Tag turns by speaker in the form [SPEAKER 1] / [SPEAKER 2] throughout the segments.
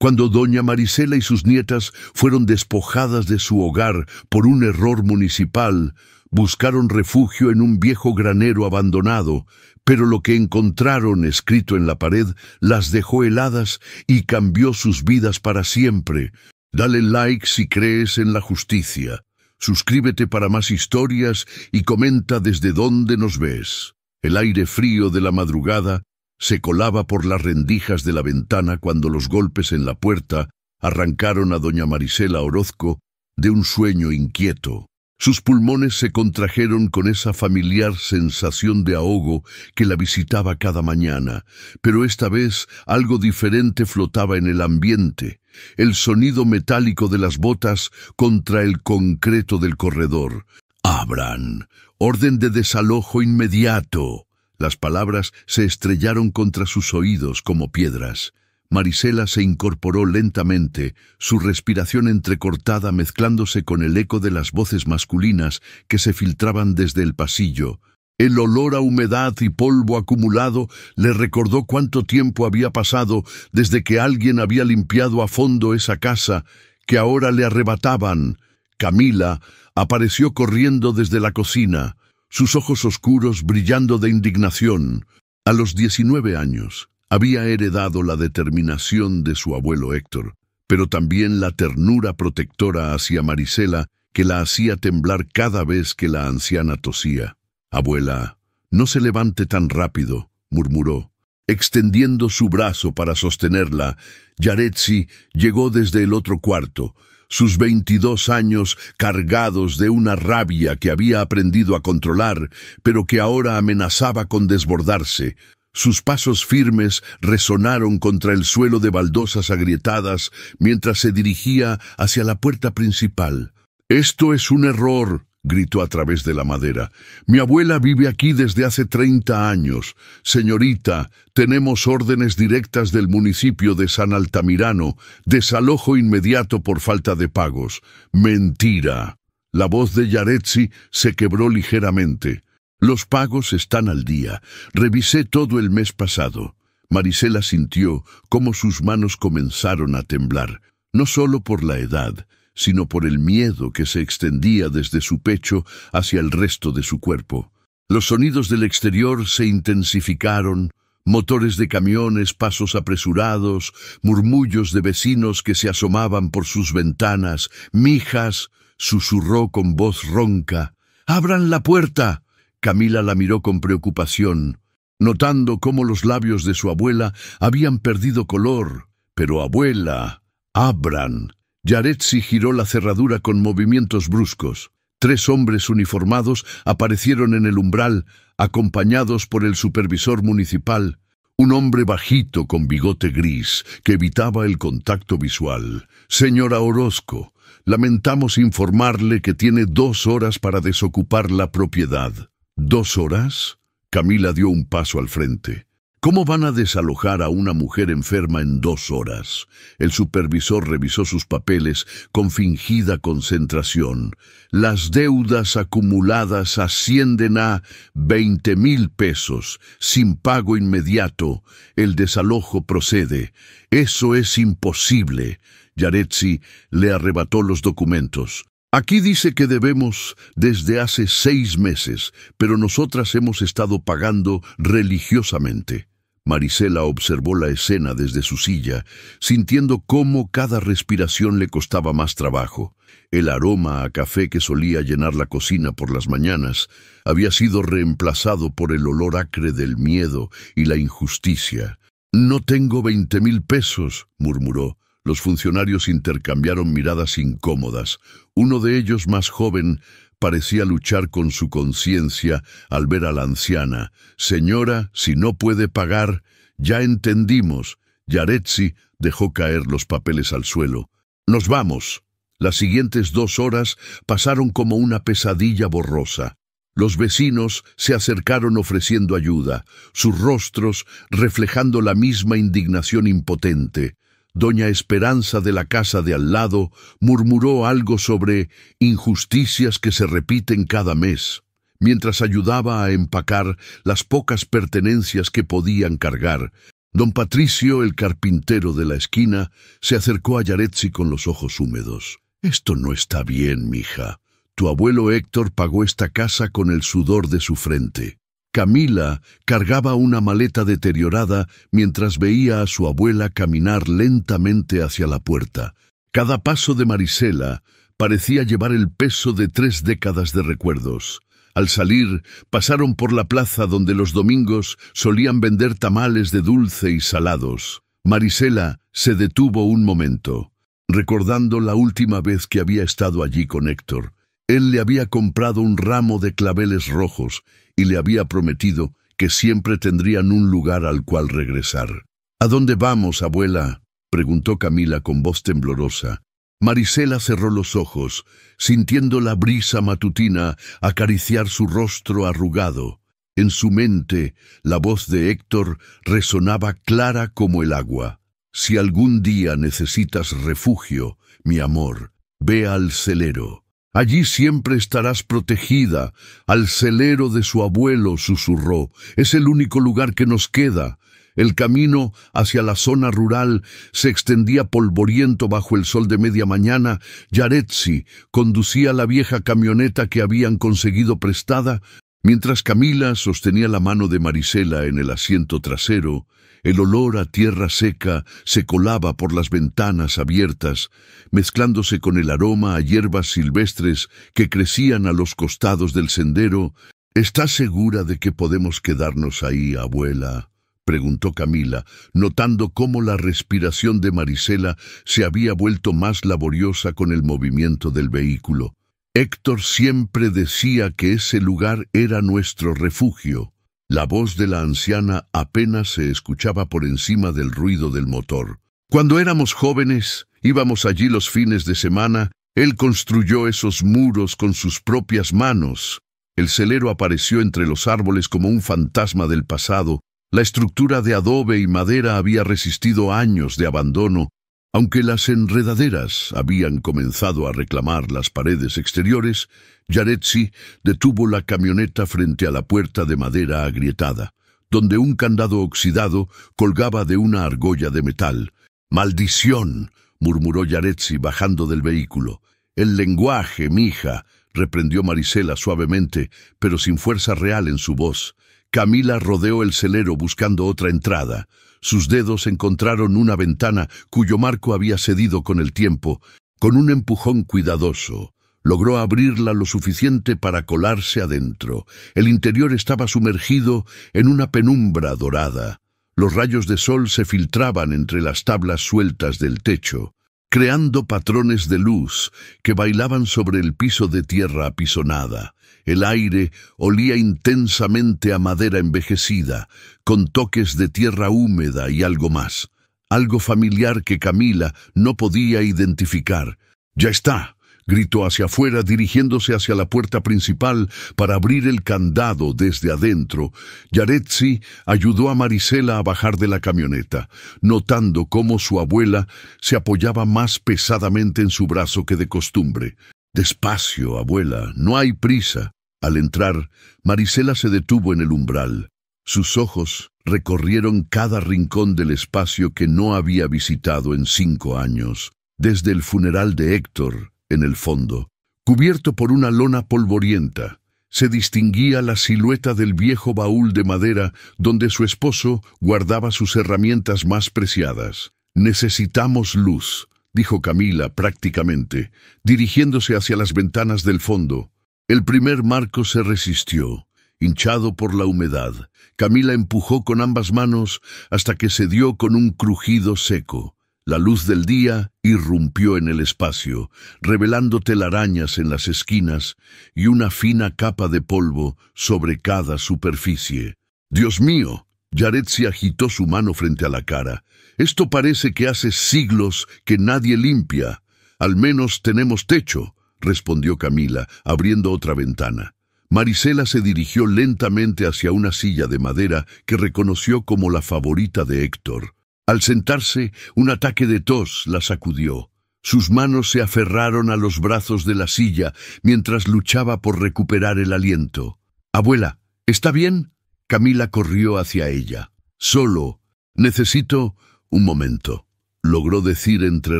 [SPEAKER 1] Cuando doña Marisela y sus nietas fueron despojadas de su hogar por un error municipal, buscaron refugio en un viejo granero abandonado, pero lo que encontraron escrito en la pared las dejó heladas y cambió sus vidas para siempre. Dale like si crees en la justicia. Suscríbete para más historias y comenta desde dónde nos ves. El aire frío de la madrugada se colaba por las rendijas de la ventana cuando los golpes en la puerta arrancaron a doña Marisela Orozco de un sueño inquieto. Sus pulmones se contrajeron con esa familiar sensación de ahogo que la visitaba cada mañana, pero esta vez algo diferente flotaba en el ambiente, el sonido metálico de las botas contra el concreto del corredor. «Abran. Orden de desalojo inmediato». Las palabras se estrellaron contra sus oídos como piedras. Marisela se incorporó lentamente, su respiración entrecortada mezclándose con el eco de las voces masculinas que se filtraban desde el pasillo. El olor a humedad y polvo acumulado le recordó cuánto tiempo había pasado desde que alguien había limpiado a fondo esa casa que ahora le arrebataban. Camila apareció corriendo desde la cocina, sus ojos oscuros brillando de indignación. A los 19 años, había heredado la determinación de su abuelo Héctor, pero también la ternura protectora hacia Marisela que la hacía temblar cada vez que la anciana tosía. «Abuela, no se levante tan rápido», murmuró. Extendiendo su brazo para sostenerla, Yaretsi llegó desde el otro cuarto, sus 22 años cargados de una rabia que había aprendido a controlar, pero que ahora amenazaba con desbordarse. Sus pasos firmes resonaron contra el suelo de baldosas agrietadas mientras se dirigía hacia la puerta principal. «Esto es un error», gritó a través de la madera. «Mi abuela vive aquí desde hace 30 años. Señorita, tenemos órdenes directas del municipio de San Altamirano. Desalojo inmediato por falta de pagos». «Mentira». La voz de Yaretsi se quebró ligeramente. «Los pagos están al día. Revisé todo el mes pasado». Marisela sintió cómo sus manos comenzaron a temblar, no solo por la edad, sino por el miedo que se extendía desde su pecho hacia el resto de su cuerpo. Los sonidos del exterior se intensificaron, motores de camiones, pasos apresurados, murmullos de vecinos que se asomaban por sus ventanas. «Mijas», susurró con voz ronca. «¡Abran la puerta!». Camila la miró con preocupación, notando cómo los labios de su abuela habían perdido color. «Pero abuela, abran». Yaretsi giró la cerradura con movimientos bruscos. 3 hombres uniformados aparecieron en el umbral, acompañados por el supervisor municipal, un hombre bajito con bigote gris que evitaba el contacto visual. «Señora Orozco, lamentamos informarle que tiene 2 horas para desocupar la propiedad». «¿2 horas?» Camila dio un paso al frente. «¿Cómo van a desalojar a una mujer enferma en 2 horas?» El supervisor revisó sus papeles con fingida concentración. «Las deudas acumuladas ascienden a 20,000 pesos, sin pago inmediato. El desalojo procede». «Eso es imposible». Yaretsi le arrebató los documentos. «Aquí dice que debemos desde hace 6 meses, pero nosotras hemos estado pagando religiosamente». Marisela observó la escena desde su silla, sintiendo cómo cada respiración le costaba más trabajo. El aroma a café que solía llenar la cocina por las mañanas había sido reemplazado por el olor acre del miedo y la injusticia. «No tengo 20,000 pesos», murmuró. Los funcionarios intercambiaron miradas incómodas. Uno de ellos, más joven, parecía luchar con su conciencia al ver a la anciana. «Señora, si no puede pagar, ya entendimos». Yaretsi dejó caer los papeles al suelo. «Nos vamos». Las siguientes 2 horas pasaron como una pesadilla borrosa. Los vecinos se acercaron ofreciendo ayuda, sus rostros reflejando la misma indignación impotente. Doña Esperanza de la casa de al lado murmuró algo sobre injusticias que se repiten cada mes, mientras ayudaba a empacar las pocas pertenencias que podían cargar. Don Patricio, el carpintero de la esquina, se acercó a Yaretsi con los ojos húmedos. «Esto no está bien, mija. Tu abuelo Héctor pagó esta casa con el sudor de su frente». Camila cargaba una maleta deteriorada mientras veía a su abuela caminar lentamente hacia la puerta. Cada paso de Marisela parecía llevar el peso de 3 décadas de recuerdos. Al salir, pasaron por la plaza donde los domingos solían vender tamales de dulce y salados. Marisela se detuvo un momento, recordando la última vez que había estado allí con Héctor. Él le había comprado un ramo de claveles rojos y le había prometido que siempre tendrían un lugar al cual regresar. «¿A dónde vamos, abuela?», preguntó Camila con voz temblorosa. Marisela cerró los ojos, sintiendo la brisa matutina acariciar su rostro arrugado. En su mente, la voz de Héctor resonaba clara como el agua. «Si algún día necesitas refugio, mi amor, ve al celero. Allí siempre estarás protegida». «Al celero de su abuelo», susurró. «Es el único lugar que nos queda». El camino hacia la zona rural se extendía polvoriento bajo el sol de media mañana. Yaretsi conducía la vieja camioneta que habían conseguido prestada, mientras Camila sostenía la mano de Marisela en el asiento trasero. El olor a tierra seca se colaba por las ventanas abiertas, mezclándose con el aroma a hierbas silvestres que crecían a los costados del sendero. «¿Estás segura de que podemos quedarnos ahí, abuela?», preguntó Camila, notando cómo la respiración de Marisela se había vuelto más laboriosa con el movimiento del vehículo. «Héctor siempre decía que ese lugar era nuestro refugio». La voz de la anciana apenas se escuchaba por encima del ruido del motor. «Cuando éramos jóvenes, íbamos allí los fines de semana. Él construyó esos muros con sus propias manos». El celero apareció entre los árboles como un fantasma del pasado. La estructura de adobe y madera había resistido años de abandono, aunque las enredaderas habían comenzado a reclamar las paredes exteriores. Yaretsi detuvo la camioneta frente a la puerta de madera agrietada, donde un candado oxidado colgaba de una argolla de metal. «¡Maldición!», murmuró Yaretsi bajando del vehículo. «El lenguaje, mija», reprendió Marisela suavemente, pero sin fuerza real en su voz. Camila rodeó el celero buscando otra entrada. Sus dedos encontraron una ventana cuyo marco había cedido con el tiempo. Con un empujón cuidadoso, logró abrirla lo suficiente para colarse adentro. El interior estaba sumergido en una penumbra dorada. Los rayos de sol se filtraban entre las tablas sueltas del techo, creando patrones de luz que bailaban sobre el piso de tierra apisonada. El aire olía intensamente a madera envejecida, con toques de tierra húmeda y algo más. Algo familiar que Camila no podía identificar. «¡Ya está!», gritó hacia afuera, dirigiéndose hacia la puerta principal para abrir el candado desde adentro. Yaretsi ayudó a Marisela a bajar de la camioneta, notando cómo su abuela se apoyaba más pesadamente en su brazo que de costumbre. «Despacio, abuela, no hay prisa». Al entrar, Marisela se detuvo en el umbral. Sus ojos recorrieron cada rincón del espacio que no había visitado en 5 años, desde el funeral de Héctor, en el fondo. Cubierto por una lona polvorienta, se distinguía la silueta del viejo baúl de madera donde su esposo guardaba sus herramientas más preciadas. «Necesitamos luz», dijo Camila prácticamente, dirigiéndose hacia las ventanas del fondo. El primer marco se resistió, hinchado por la humedad. Camila empujó con ambas manos hasta que cedió con un crujido seco. La luz del día irrumpió en el espacio, revelando telarañas en las esquinas y una fina capa de polvo sobre cada superficie. «¡Dios mío!», Yaretsi agitó su mano frente a la cara. «Esto parece que hace siglos que nadie limpia. Al menos tenemos techo», respondió Camila, abriendo otra ventana. Marisela se dirigió lentamente hacia una silla de madera que reconoció como la favorita de Héctor. Al sentarse, un ataque de tos la sacudió. Sus manos se aferraron a los brazos de la silla mientras luchaba por recuperar el aliento. «Abuela, ¿está bien?». Camila corrió hacia ella. Solo Necesito un momento, logró decir entre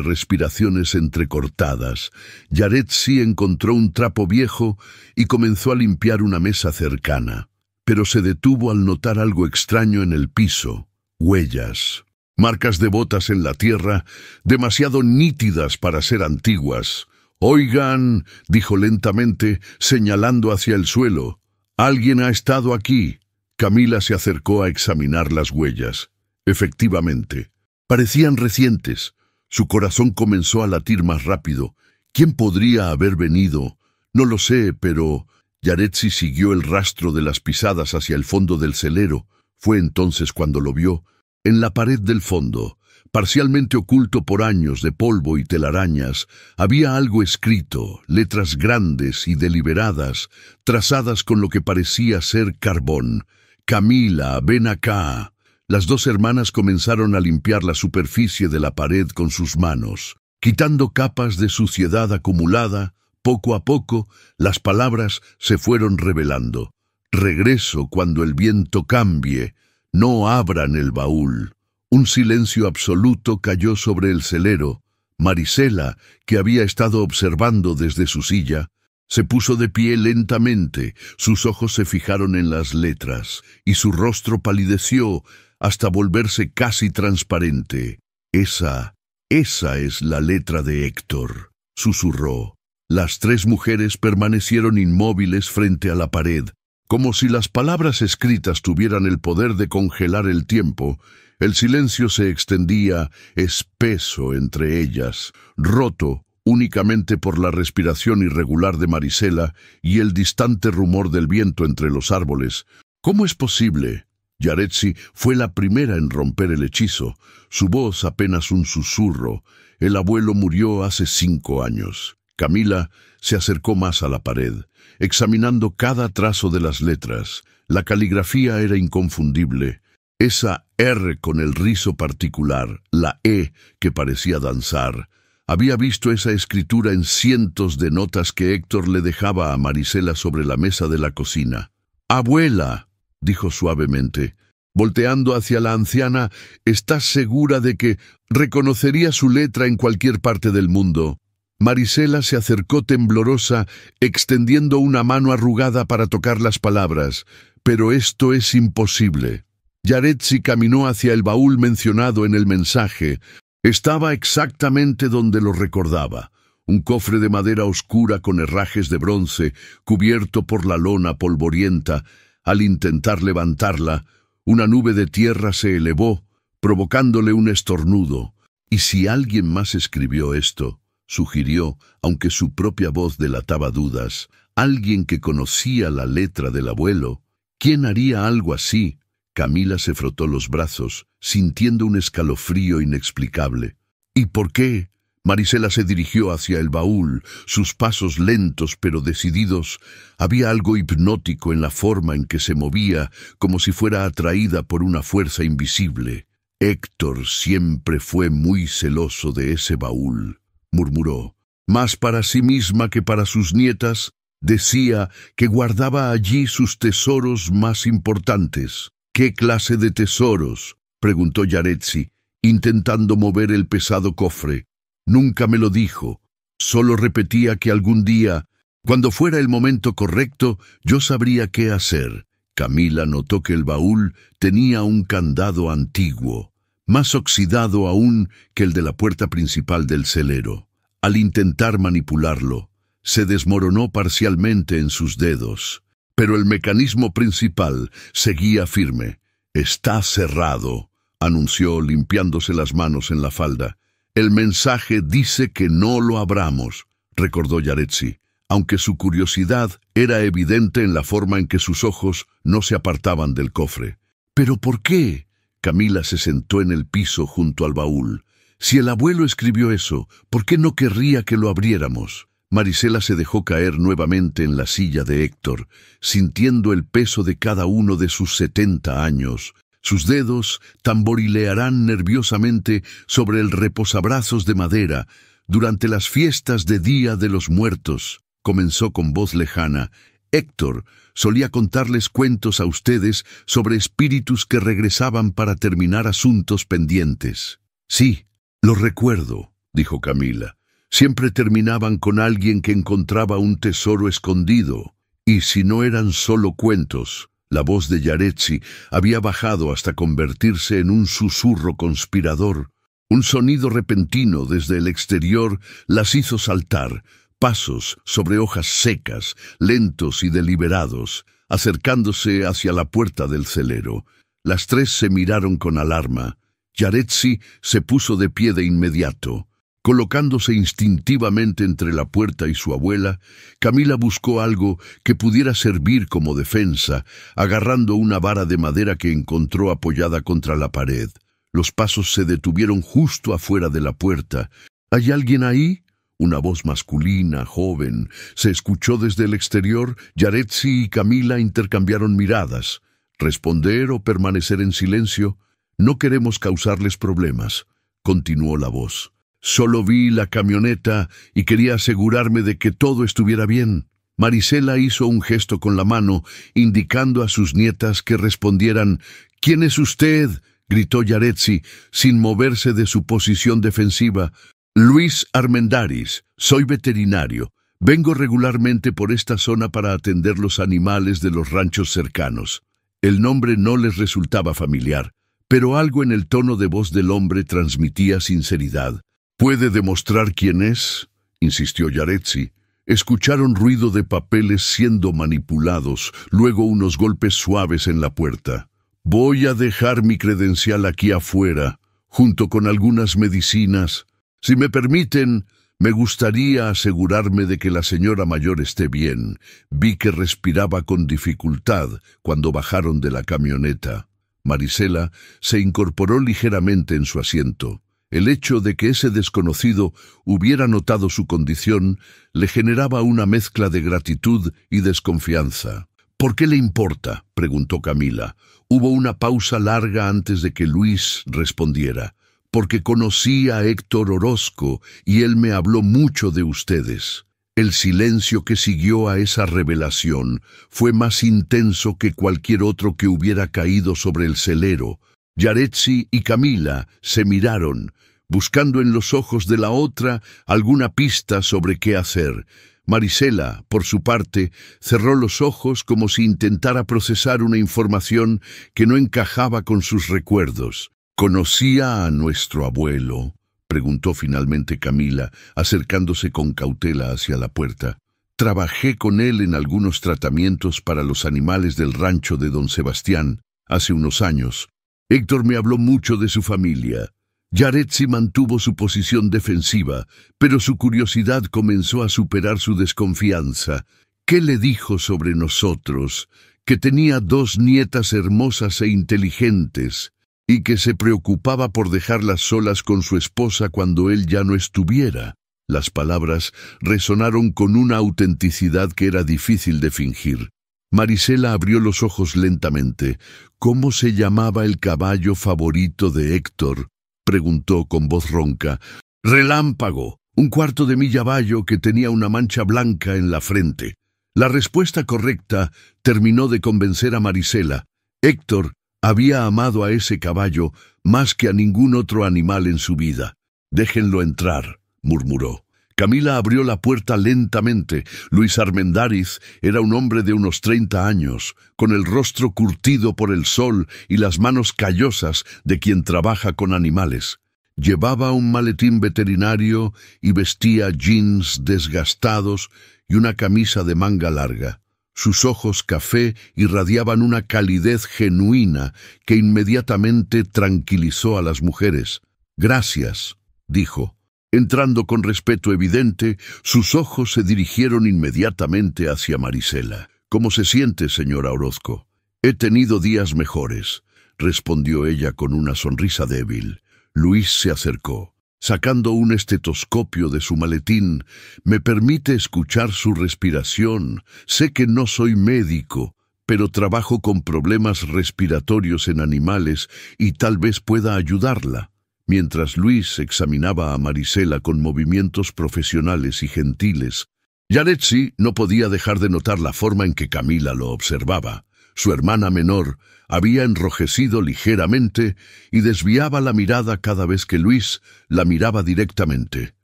[SPEAKER 1] respiraciones entrecortadas. Yaretsi encontró un trapo viejo y comenzó a limpiar una mesa cercana, pero se detuvo al notar algo extraño en el piso. Huellas. Marcas de botas en la tierra, demasiado nítidas para ser antiguas. «Oigan», dijo lentamente, señalando hacia el suelo. «Alguien ha estado aquí». Camila se acercó a examinar las huellas. Efectivamente, parecían recientes. Su corazón comenzó a latir más rápido. ¿Quién podría haber venido? No lo sé, pero... Yaretsi siguió el rastro de las pisadas hacia el fondo del celero. Fue entonces cuando lo vio. En la pared del fondo, parcialmente oculto por años de polvo y telarañas, había algo escrito, letras grandes y deliberadas, trazadas con lo que parecía ser carbón. «Camila, ven acá». Las dos hermanas comenzaron a limpiar la superficie de la pared con sus manos, quitando capas de suciedad acumulada. Poco a poco, las palabras se fueron revelando. «Regreso cuando el viento cambie. No abran el baúl». Un silencio absoluto cayó sobre el celero. Marisela, que había estado observando desde su silla, se puso de pie lentamente. Sus ojos se fijaron en las letras, y su rostro palideció hasta volverse casi transparente. Esa es la letra de Héctor», susurró. Las tres mujeres permanecieron inmóviles frente a la pared, como si las palabras escritas tuvieran el poder de congelar el tiempo. El silencio se extendía espeso entre ellas, roto únicamente por la respiración irregular de Marisela y el distante rumor del viento entre los árboles. «¿Cómo es posible?» Yaretsi fue la primera en romper el hechizo, su voz apenas un susurro. «El abuelo murió hace 5 años». Camila se acercó más a la pared, examinando cada trazo de las letras. La caligrafía era inconfundible. Esa R con el rizo particular, la E que parecía danzar. Había visto esa escritura en cientos de notas que Héctor le dejaba a Marisela sobre la mesa de la cocina. «Abuela», dijo suavemente, volteando hacia la anciana, «¿estás segura de que reconocería su letra en cualquier parte del mundo?» Marisela se acercó temblorosa, extendiendo una mano arrugada para tocar las palabras. «Pero esto es imposible». Yaretsi caminó hacia el baúl mencionado en el mensaje. Estaba exactamente donde lo recordaba. Un cofre de madera oscura con herrajes de bronce, cubierto por la lona polvorienta. Al intentar levantarla, una nube de tierra se elevó, provocándole un estornudo. «¿Y si alguien más escribió esto?», sugirió, aunque su propia voz delataba dudas. «Alguien que conocía la letra del abuelo. ¿Quién haría algo así?» Camila se frotó los brazos, sintiendo un escalofrío inexplicable. «¿Y por qué?» Marisela se dirigió hacia el baúl, sus pasos lentos pero decididos. Había algo hipnótico en la forma en que se movía, como si fuera atraída por una fuerza invisible. «Héctor siempre fue muy celoso de ese baúl», murmuró. «Más para sí misma que para sus nietas. Decía que guardaba allí sus tesoros más importantes». «¿Qué clase de tesoros?», preguntó Yaretsi, intentando mover el pesado cofre. «Nunca me lo dijo. Solo repetía que algún día, cuando fuera el momento correcto, yo sabría qué hacer». Camila notó que el baúl tenía un candado antiguo, más oxidado aún que el de la puerta principal del celero. Al intentar manipularlo, se desmoronó parcialmente en sus dedos. Pero el mecanismo principal seguía firme. «Está cerrado», anunció limpiándose las manos en la falda. «El mensaje dice que no lo abramos», recordó Yaretsi, aunque su curiosidad era evidente en la forma en que sus ojos no se apartaban del cofre. «¿Pero por qué?» Camila se sentó en el piso junto al baúl. «Si el abuelo escribió eso, ¿por qué no querría que lo abriéramos?» Marisela se dejó caer nuevamente en la silla de Héctor, sintiendo el peso de cada uno de sus 70 años. Sus dedos tamborilearán nerviosamente sobre el reposabrazos de madera durante las fiestas de Día de los Muertos. Comenzó con voz lejana. Héctor Solía contarles cuentos a ustedes sobre espíritus que regresaban para terminar asuntos pendientes. Sí, lo recuerdo, dijo Camila. Siempre terminaban con alguien que encontraba un tesoro escondido. Y si no eran solo cuentos, la voz de Yaretsi había bajado hasta convertirse en un susurro conspirador. Un sonido repentino desde el exterior las hizo saltar. Pasos sobre hojas secas, lentos y deliberados, acercándose hacia la puerta del celero. Las tres se miraron con alarma. Yaretsi se puso de pie de inmediato. Colocándose instintivamente entre la puerta y su abuela, Camila buscó algo que pudiera servir como defensa, agarrando una vara de madera que encontró apoyada contra la pared. Los pasos se detuvieron justo afuera de la puerta. ¿Hay alguien ahí? Una voz masculina, joven, se escuchó desde el exterior. Yaretsi y Camila intercambiaron miradas. ¿Responder o permanecer en silencio? No queremos causarles problemas, continuó la voz. Solo vi la camioneta y quería asegurarme de que todo estuviera bien. Marisela hizo un gesto con la mano, indicando a sus nietas que respondieran. ¿Quién es usted?, gritó Yaretsi, sin moverse de su posición defensiva. Luis Armendáriz, soy veterinario. Vengo regularmente por esta zona para atender los animales de los ranchos cercanos. El nombre no les resultaba familiar, pero algo en el tono de voz del hombre transmitía sinceridad. ¿Puede demostrar quién es?, insistió Yaretsi. Escucharon ruido de papeles siendo manipulados, luego unos golpes suaves en la puerta. Voy a dejar mi credencial aquí afuera, junto con algunas medicinas. Si me permiten, me gustaría asegurarme de que la señora mayor esté bien. Vi que respiraba con dificultad cuando bajaron de la camioneta. Marisela se incorporó ligeramente en su asiento. El hecho de que ese desconocido hubiera notado su condición le generaba una mezcla de gratitud y desconfianza. ¿Por qué le importa?, preguntó Camila. Hubo una pausa larga antes de que Luis respondiera. Porque conocí a Héctor Orozco y él me habló mucho de ustedes. El silencio que siguió a esa revelación fue más intenso que cualquier otro que hubiera caído sobre el celero. Yaretsi y Camila se miraron, buscando en los ojos de la otra alguna pista sobre qué hacer. Marisela, por su parte, cerró los ojos como si intentara procesar una información que no encajaba con sus recuerdos. ¿Conocía a nuestro abuelo?, preguntó finalmente Camila, acercándose con cautela hacia la puerta. Trabajé con él en algunos tratamientos para los animales del rancho de don Sebastián hace unos años. Héctor me habló mucho de su familia. Yaretsi mantuvo su posición defensiva, pero su curiosidad comenzó a superar su desconfianza. ¿Qué le dijo sobre nosotros? Que tenía 2 nietas hermosas e inteligentes, y que se preocupaba por dejarlas solas con su esposa cuando él ya no estuviera. Las palabras resonaron con una autenticidad que era difícil de fingir. Marisela abrió los ojos lentamente. ¿Cómo se llamaba el caballo favorito de Héctor?, preguntó con voz ronca. Relámpago, un 1/4 de milla bayo que tenía una mancha blanca en la frente. La respuesta correcta terminó de convencer a Marisela. Héctor había amado a ese caballo más que a ningún otro animal en su vida. «Déjenlo entrar», murmuró. Camila abrió la puerta lentamente. Luis Armendáriz era un hombre de unos 30 años, con el rostro curtido por el sol y las manos callosas de quien trabaja con animales. Llevaba un maletín veterinario y vestía jeans desgastados y una camisa de manga larga. Sus ojos café irradiaban una calidez genuina que inmediatamente tranquilizó a las mujeres. «Gracias», dijo. Entrando con respeto evidente, sus ojos se dirigieron inmediatamente hacia Marisela. «¿Cómo se siente, señora Orozco?» «He tenido días mejores», respondió ella con una sonrisa débil. Luis se acercó. Sacando un estetoscopio de su maletín, «¿Me permite escuchar su respiración? Sé que no soy médico, pero trabajo con problemas respiratorios en animales y tal vez pueda ayudarla». Mientras Luis examinaba a Marisela con movimientos profesionales y gentiles, Yaretsi no podía dejar de notar la forma en que Camila lo observaba. Su hermana menor había enrojecido ligeramente y desviaba la mirada cada vez que Luis la miraba directamente.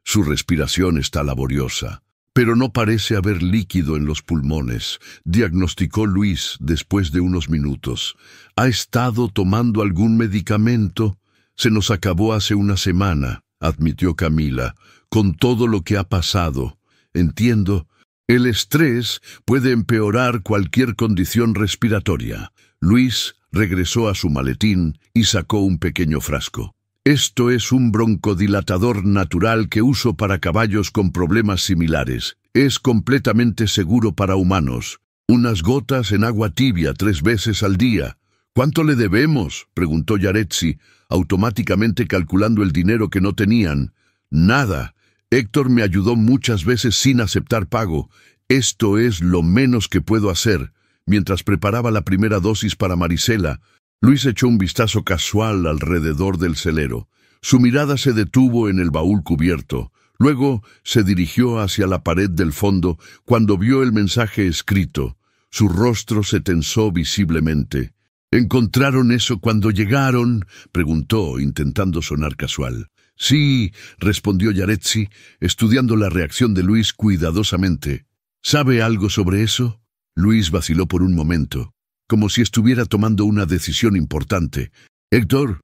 [SPEAKER 1] Su respiración está laboriosa, pero no parece haber líquido en los pulmones, diagnosticó Luis después de unos minutos. ¿Ha estado tomando algún medicamento? Se nos acabó hace una semana, admitió Camila, con todo lo que ha pasado. Entiendo. El estrés puede empeorar cualquier condición respiratoria. Luis regresó a su maletín y sacó un pequeño frasco. Esto es un broncodilatador natural que uso para caballos con problemas similares. Es completamente seguro para humanos. Unas gotas en agua tibia 3 veces al día. ¿Cuánto le debemos?, preguntó Yaretsi, automáticamente calculando el dinero que no tenían. Nada. Héctor me ayudó muchas veces sin aceptar pago. Esto es lo menos que puedo hacer. Mientras preparaba la primera dosis para Marisela, Luis echó un vistazo casual alrededor del celero. Su mirada se detuvo en el baúl cubierto. Luego se dirigió hacia la pared del fondo cuando vio el mensaje escrito. Su rostro se tensó visiblemente. ¿Encontraron eso cuando llegaron?, preguntó, intentando sonar casual. Sí, respondió Yaretsi, estudiando la reacción de Luis cuidadosamente. ¿Sabe algo sobre eso? Luis vaciló por un momento, como si estuviera tomando una decisión importante. Héctor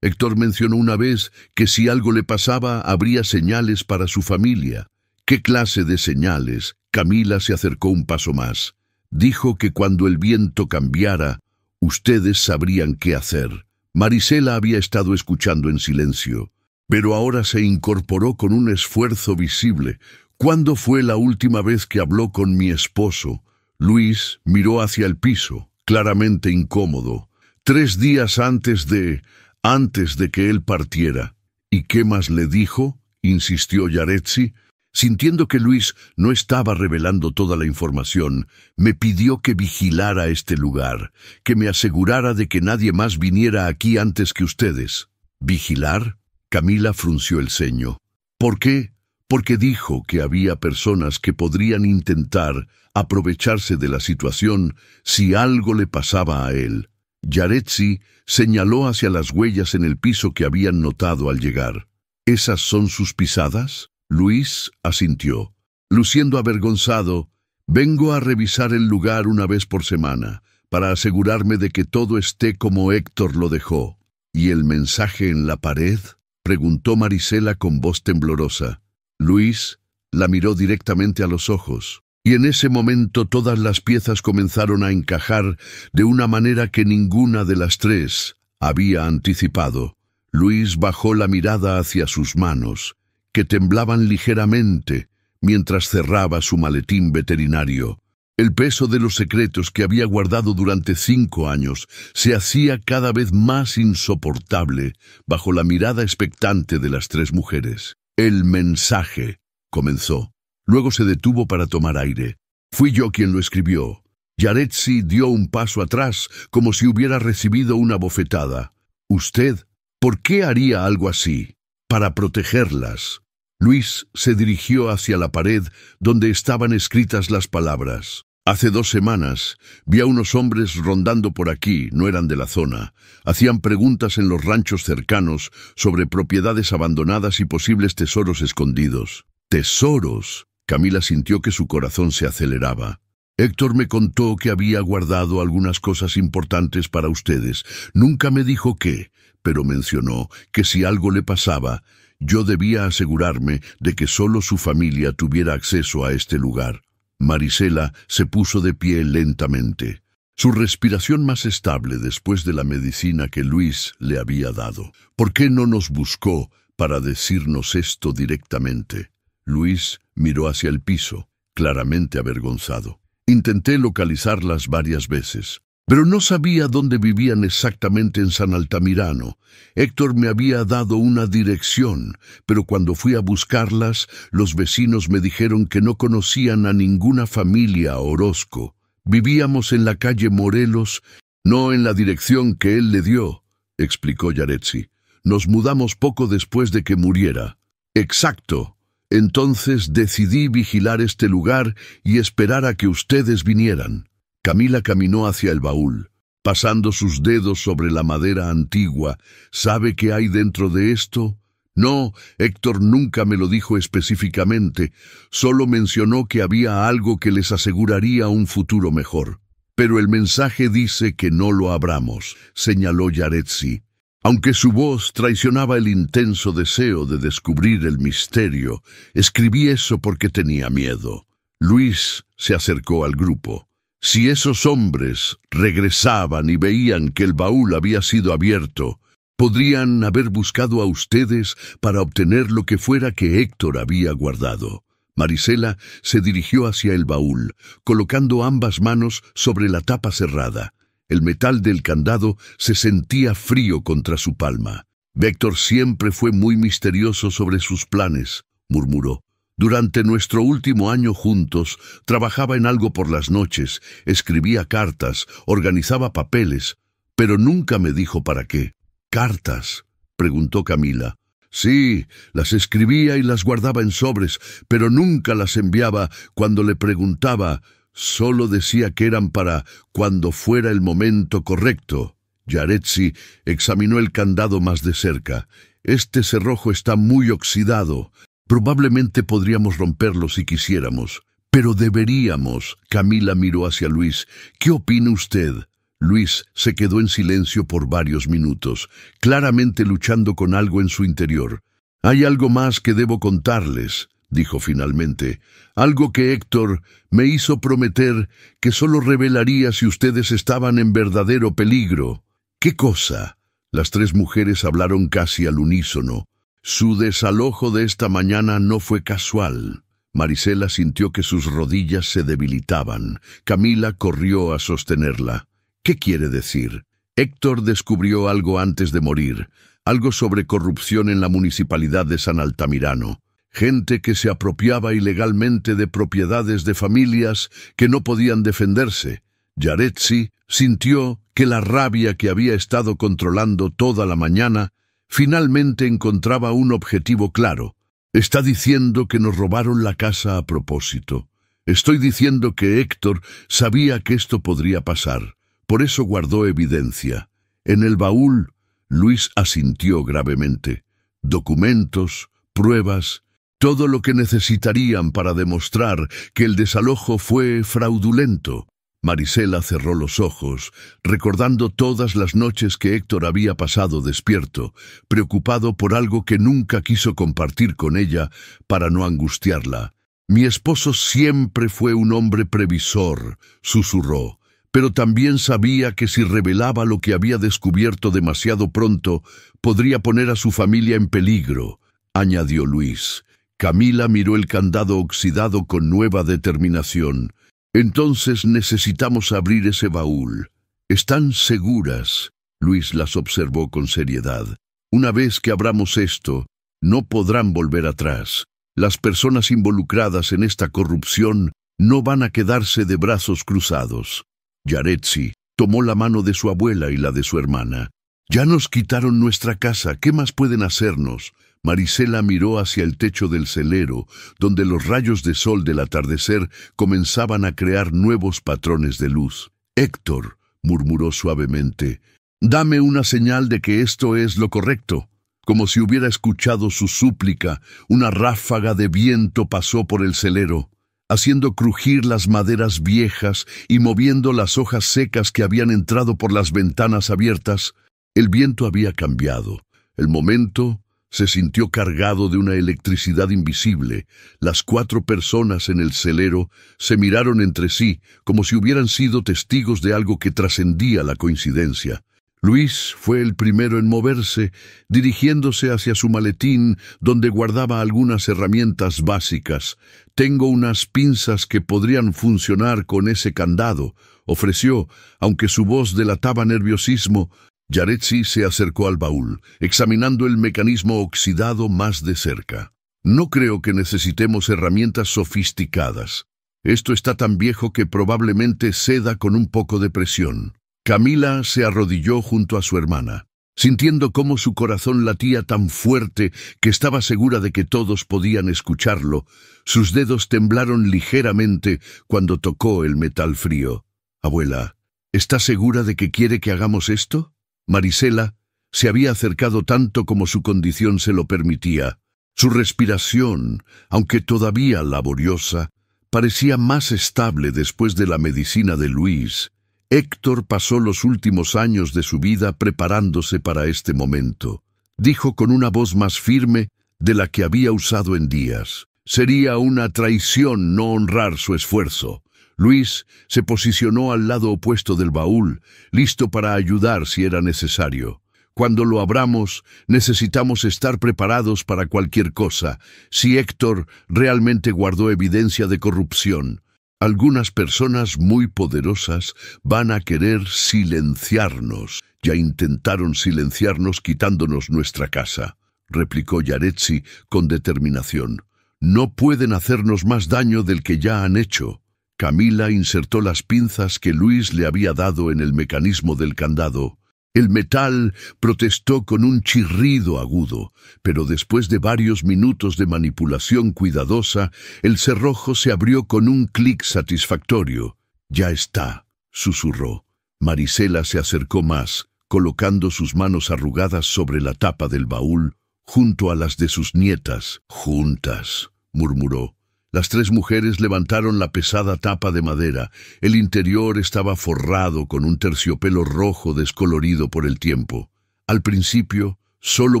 [SPEAKER 1] mencionó una vez que si algo le pasaba, habría señales para su familia. ¿Qué clase de señales? Camila se acercó un paso más. Dijo que cuando el viento cambiara, ustedes sabrían qué hacer. Marisela había estado escuchando en silencio, pero ahora se incorporó con un esfuerzo visible. ¿Cuándo fue la última vez que habló con mi esposo? Luis miró hacia el piso, claramente incómodo. 3 días antes de que él partiera. ¿Y qué más le dijo?, insistió Yaretsi. Sintiendo que Luis no estaba revelando toda la información, me pidió que vigilara este lugar, que me asegurara de que nadie más viniera aquí antes que ustedes. ¿Vigilar? Camila frunció el ceño. ¿Por qué? Porque dijo que había personas que podrían intentar aprovecharse de la situación si algo le pasaba a él. Yaretsi señaló hacia las huellas en el piso que habían notado al llegar. ¿Esas son sus pisadas? Luis asintió. Luciendo avergonzado, vengo a revisar el lugar una vez por semana, para asegurarme de que todo esté como Héctor lo dejó. ¿Y el mensaje en la pared?, preguntó Marisela con voz temblorosa. Luis la miró directamente a los ojos, y en ese momento todas las piezas comenzaron a encajar de una manera que ninguna de las 3 había anticipado. Luis bajó la mirada hacia sus manos, que temblaban ligeramente mientras cerraba su maletín veterinario. El peso de los secretos que había guardado durante 5 años se hacía cada vez más insoportable bajo la mirada expectante de las 3 mujeres. El mensaje, comenzó. Luego se detuvo para tomar aire. Fui yo quien lo escribió. Yaretsi dio un paso atrás, como si hubiera recibido una bofetada. ¿Usted? ¿Por qué haría algo así? Para protegerlas. Luis se dirigió hacia la pared donde estaban escritas las palabras. Hace 2 semanas vi a unos hombres rondando por aquí, no eran de la zona. Hacían preguntas en los ranchos cercanos sobre propiedades abandonadas y posibles tesoros escondidos. ¿Tesoros? Camila sintió que su corazón se aceleraba. Héctor me contó que había guardado algunas cosas importantes para ustedes. Nunca me dijo qué, pero mencionó que si algo le pasaba, yo debía asegurarme de que solo su familia tuviera acceso a este lugar. Marisela se puso de pie lentamente, su respiración más estable después de la medicina que Luis le había dado. ¿Por qué no nos buscó para decirnos esto directamente? Luis miró hacia el piso, claramente avergonzado. Intenté localizarlas varias veces, pero no sabía dónde vivían exactamente en San Altamirano. Héctor me había dado una dirección, pero cuando fui a buscarlas, los vecinos me dijeron que no conocían a ninguna familia Orozco. Vivíamos en la calle Morelos, no en la dirección que él le dio, explicó Yaretsi. Nos mudamos poco después de que muriera. Exacto. Entonces decidí vigilar este lugar y esperar a que ustedes vinieran. Camila caminó hacia el baúl, pasando sus dedos sobre la madera antigua. ¿Sabe qué hay dentro de esto? No, Héctor nunca me lo dijo específicamente, solo mencionó que había algo que les aseguraría un futuro mejor. Pero el mensaje dice que no lo abramos, señaló Yaretsi. Aunque su voz traicionaba el intenso deseo de descubrir el misterio, escribí eso porque tenía miedo. Luis se acercó al grupo. Si esos hombres regresaban y veían que el baúl había sido abierto, podrían haber buscado a ustedes para obtener lo que fuera que Héctor había guardado. Marisela se dirigió hacia el baúl, colocando ambas manos sobre la tapa cerrada. El metal del candado se sentía frío contra su palma. Héctor siempre fue muy misterioso sobre sus planes, murmuró. Durante nuestro último año juntos, trabajaba en algo por las noches, escribía cartas, organizaba papeles, pero nunca me dijo para qué. ¿Cartas?, preguntó Camila. Sí, las escribía y las guardaba en sobres, pero nunca las enviaba. Cuando le preguntaba, solo decía que eran para cuando fuera el momento correcto. Yaretsi examinó el candado más de cerca. Este cerrojo está muy oxidado. Probablemente podríamos romperlo si quisiéramos. Pero deberíamos. Camila miró hacia Luis. ¿Qué opina usted? Luis se quedó en silencio por varios minutos, claramente luchando con algo en su interior. «Hay algo más que debo contarles», dijo finalmente. «Algo que Héctor me hizo prometer que solo revelaría si ustedes estaban en verdadero peligro». «¿Qué cosa?». Las tres mujeres hablaron casi al unísono. «Su desalojo de esta mañana no fue casual». Marisela sintió que sus rodillas se debilitaban. Camila corrió a sostenerla. «¿Qué quiere decir?». Héctor descubrió algo antes de morir, algo sobre corrupción en la municipalidad de San Altamirano. Gente que se apropiaba ilegalmente de propiedades de familias que no podían defenderse. Yaretsi sintió que la rabia que había estado controlando toda la mañana finalmente encontraba un objetivo claro. «Está diciendo que nos robaron la casa a propósito. Estoy diciendo que Héctor sabía que esto podría pasar. Por eso guardó evidencia. En el baúl», Luis asintió gravemente. «Documentos, pruebas, todo lo que necesitarían para demostrar que el desalojo fue fraudulento». Marisela cerró los ojos, recordando todas las noches que Héctor había pasado despierto, preocupado por algo que nunca quiso compartir con ella para no angustiarla. «Mi esposo siempre fue un hombre previsor», susurró. Pero también sabía que si revelaba lo que había descubierto demasiado pronto, podría poner a su familia en peligro, añadió Luis. Camila miró el candado oxidado con nueva determinación. «Entonces necesitamos abrir ese baúl». «¿Están seguras?», Luis las observó con seriedad. «Una vez que abramos esto, no podrán volver atrás. Las personas involucradas en esta corrupción no van a quedarse de brazos cruzados». Yaretsi tomó la mano de su abuela y la de su hermana. «Ya nos quitaron nuestra casa, ¿qué más pueden hacernos?». Marisela miró hacia el techo del celero, donde los rayos de sol del atardecer comenzaban a crear nuevos patrones de luz. «Héctor», murmuró suavemente, «dame una señal de que esto es lo correcto». Como si hubiera escuchado su súplica, una ráfaga de viento pasó por el celero, haciendo crujir las maderas viejas y moviendo las hojas secas que habían entrado por las ventanas abiertas. El viento había cambiado. El momento se sintió cargado de una electricidad invisible. Las 4 personas en el celero se miraron entre sí como si hubieran sido testigos de algo que trascendía la coincidencia. Luis fue el primero en moverse, dirigiéndose hacia su maletín, donde guardaba algunas herramientas básicas. «Tengo unas pinzas que podrían funcionar con ese candado», ofreció, aunque su voz delataba nerviosismo. Yaretsi se acercó al baúl, examinando el mecanismo oxidado más de cerca. «No creo que necesitemos herramientas sofisticadas. Esto está tan viejo que probablemente ceda con un poco de presión». Camila se arrodilló junto a su hermana. Sintiendo cómo su corazón latía tan fuerte que estaba segura de que todos podían escucharlo, sus dedos temblaron ligeramente cuando tocó el metal frío. «Abuela, ¿está segura de que quiere que hagamos esto?» Marisela se había acercado tanto como su condición se lo permitía. Su respiración, aunque todavía laboriosa, parecía más estable después de la medicina de Luis. Héctor pasó los últimos años de su vida preparándose para este momento. Dijo con una voz más firme de la que había usado en días. Sería una traición no honrar su esfuerzo. Luis se posicionó al lado opuesto del baúl, listo para ayudar si era necesario. Cuando lo abramos, necesitamos estar preparados para cualquier cosa. Si Héctor realmente guardó evidencia de corrupción, algunas personas muy poderosas van a querer silenciarnos. Ya intentaron silenciarnos quitándonos nuestra casa, replicó Yaretsi con determinación. No pueden hacernos más daño del que ya han hecho. Camila insertó las pinzas que Luis le había dado en el mecanismo del candado. El metal protestó con un chirrido agudo, pero después de varios minutos de manipulación cuidadosa, el cerrojo se abrió con un clic satisfactorio. «Ya está», susurró. Marisela se acercó más, colocando sus manos arrugadas sobre la tapa del baúl, junto a las de sus nietas. «Juntas», murmuró. Las tres mujeres levantaron la pesada tapa de madera. El interior estaba forrado con un terciopelo rojo descolorido por el tiempo. Al principio, solo